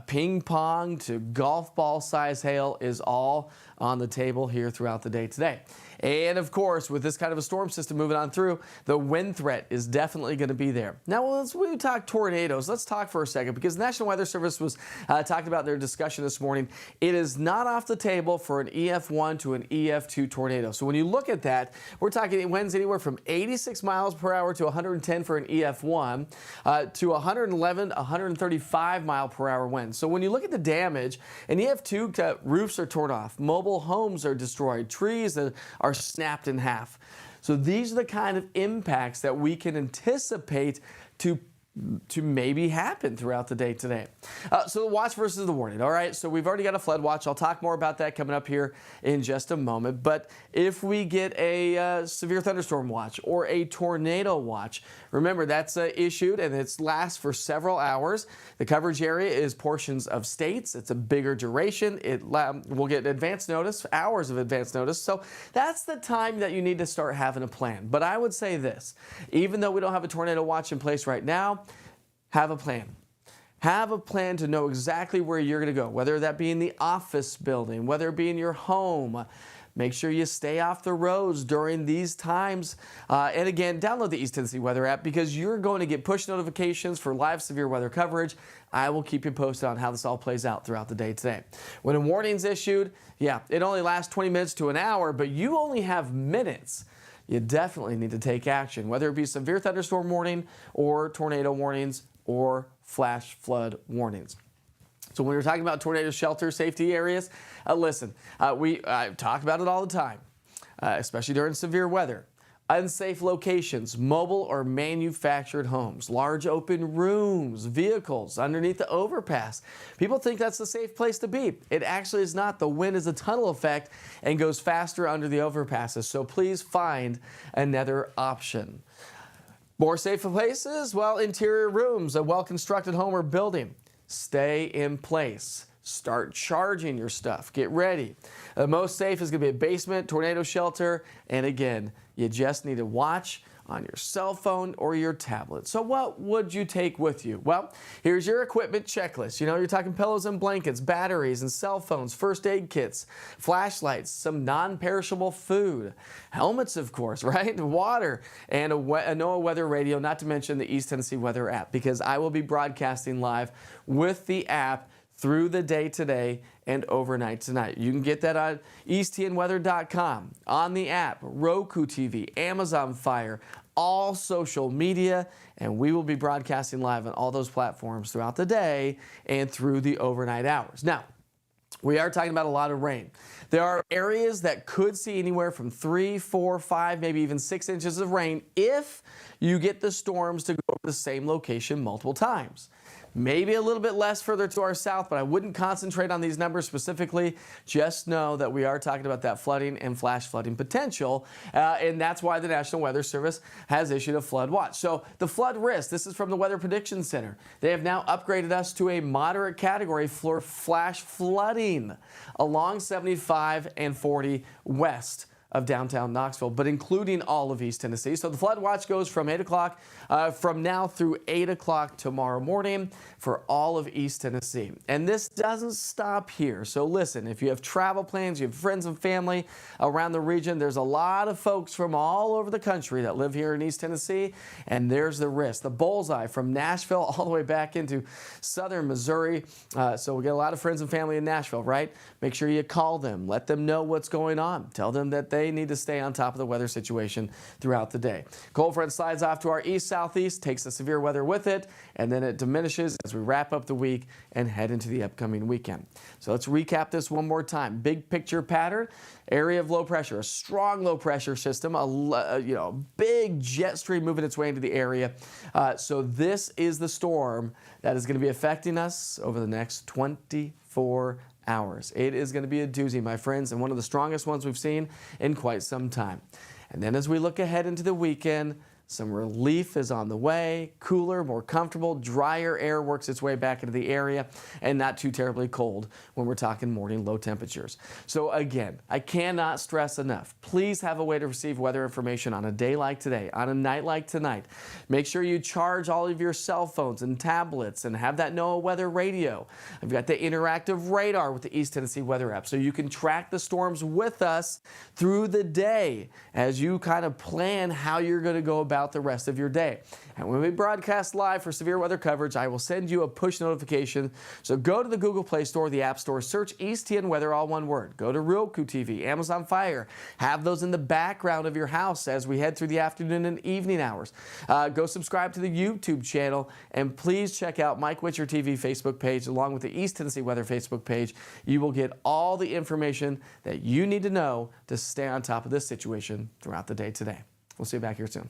ping pong to golf ball size hail is all on the table here throughout the day today. And of course, with this kind of a storm system moving on through, the wind threat is definitely going to be there. Now, when we talk tornadoes, let's talk for a second, because the National Weather Service was talking about their discussion this morning. It is not off the table for an EF1 to an EF2 tornado. So when you look at that, we're talking winds anywhere from 86 miles per hour to 110 for an EF1 to 111, 135 mile per hour winds. So when you look at the damage, an EF2 roofs are torn off, mobile homes are destroyed, trees that are snapped in half. So these are the kind of impacts that we can anticipate to maybe happen throughout the day today. So the watch versus the warning. All right, so we've already got a flood watch. I'll talk more about that coming up here in just a moment. But if we get a severe thunderstorm watch or a tornado watch, remember that's issued and it lasts for several hours. The coverage area is portions of states. It's a bigger duration. We'll get advance notice, hours of advance notice. So that's the time that you need to start having a plan. But I would say this, even though we don't have a tornado watch in place right now, have a plan. Have a plan to know exactly where you're going to go, whether that be in the office building, whether it be in your home. Make sure you stay off the roads during these times. And again, download the East Tennessee Weather app because you're going to get push notifications for live severe weather coverage. I will keep you posted on how this all plays out throughout the day today. When a warning's issued, yeah, it only lasts 20 minutes to an hour, but you only have minutes. You definitely need to take action, whether it be severe thunderstorm warning or tornado warnings or flash flood warnings. So when we're talking about tornado shelter safety areas, listen, we talk about it all the time, especially during severe weather. Unsafe locations, mobile or manufactured homes, large open rooms, vehicles underneath the overpass. People think that's the safe place to be. It actually is not. The wind is a tunnel effect and goes faster under the overpasses. So please find another option. More safe places? Well, interior rooms, a well-constructed home or building. Stay in place. Start charging your stuff. Get ready. The most safe is going to be a basement, tornado shelter, and again, you just need to watch on your cell phone or your tablet. So what would you take with you? Well, here's your equipment checklist. You know, you're talking pillows and blankets, batteries and cell phones, first aid kits, flashlights, some non-perishable food, helmets, of course, right? Water, and a NOAA weather radio, not to mention the East Tennessee Weather app, because I will be broadcasting live with the app through the day today and overnight tonight. You can get that on easttnweather.com, on the app, Roku TV, Amazon Fire, all social media, and we will be broadcasting live on all those platforms throughout the day and through the overnight hours. Now, we are talking about a lot of rain. There are areas that could see anywhere from 3, 4, 5, maybe even 6 inches of rain if you get the storms to go over the same location multiple times. Maybe a little bit less further to our south, but I wouldn't concentrate on these numbers specifically. Just know that we are talking about that flooding and flash flooding potential, and that's why the National Weather Service has issued a flood watch. So the flood risk, this is from the Weather Prediction Center. They have now upgraded us to a moderate category for flash flooding along 75 and 40 west of downtown Knoxville, but including all of East Tennessee. So the flood watch goes from 8 o'clock from now through 8 o'clock tomorrow morning for all of East Tennessee. And this doesn't stop here. So listen, if you have travel plans, you have friends and family around the region, there's a lot of folks from all over the country that live here in East Tennessee, and there's the risk. The bullseye from Nashville all the way back into southern Missouri. So we get a lot of friends and family in Nashville, right? Make sure you call them, let them know what's going on. Tell them that they need to stay on top of the weather situation throughout the day. Cold front slides off to our east-southeast, takes the severe weather with it, and then it diminishes as we wrap up the week and head into the upcoming weekend. So let's recap this one more time. Big picture pattern, area of low pressure, a strong low pressure system, a big jet stream moving its way into the area. So this is the storm that is going to be affecting us over the next 24 hours. It is going to be a doozy, my friends, and one of the strongest ones we've seen in quite some time. And then as we look ahead into the weekend, some relief is on the way. Cooler, more comfortable, drier air works its way back into the area, and not too terribly cold when we're talking morning low temperatures. So again, I cannot stress enough. Please have a way to receive weather information on a day like today, on a night like tonight. Make sure you charge all of your cell phones and tablets and have that NOAA weather radio. I've got the interactive radar with the East Tennessee Weather app, so you can track the storms with us through the day as you kind of plan how you're going to go about the rest of your day. And when we broadcast live for severe weather coverage, I will send you a push notification. So go to the Google Play Store, the App Store, search EastTN Weather, all one word. Go to Roku TV, Amazon Fire. Have those in the background of your house as we head through the afternoon and evening hours. Go subscribe to the YouTube channel, and please check out Mike Witcher TV Facebook page along with the East Tennessee Weather Facebook page. You will get all the information that you need to know to stay on top of this situation throughout the day today. We'll see you back here soon.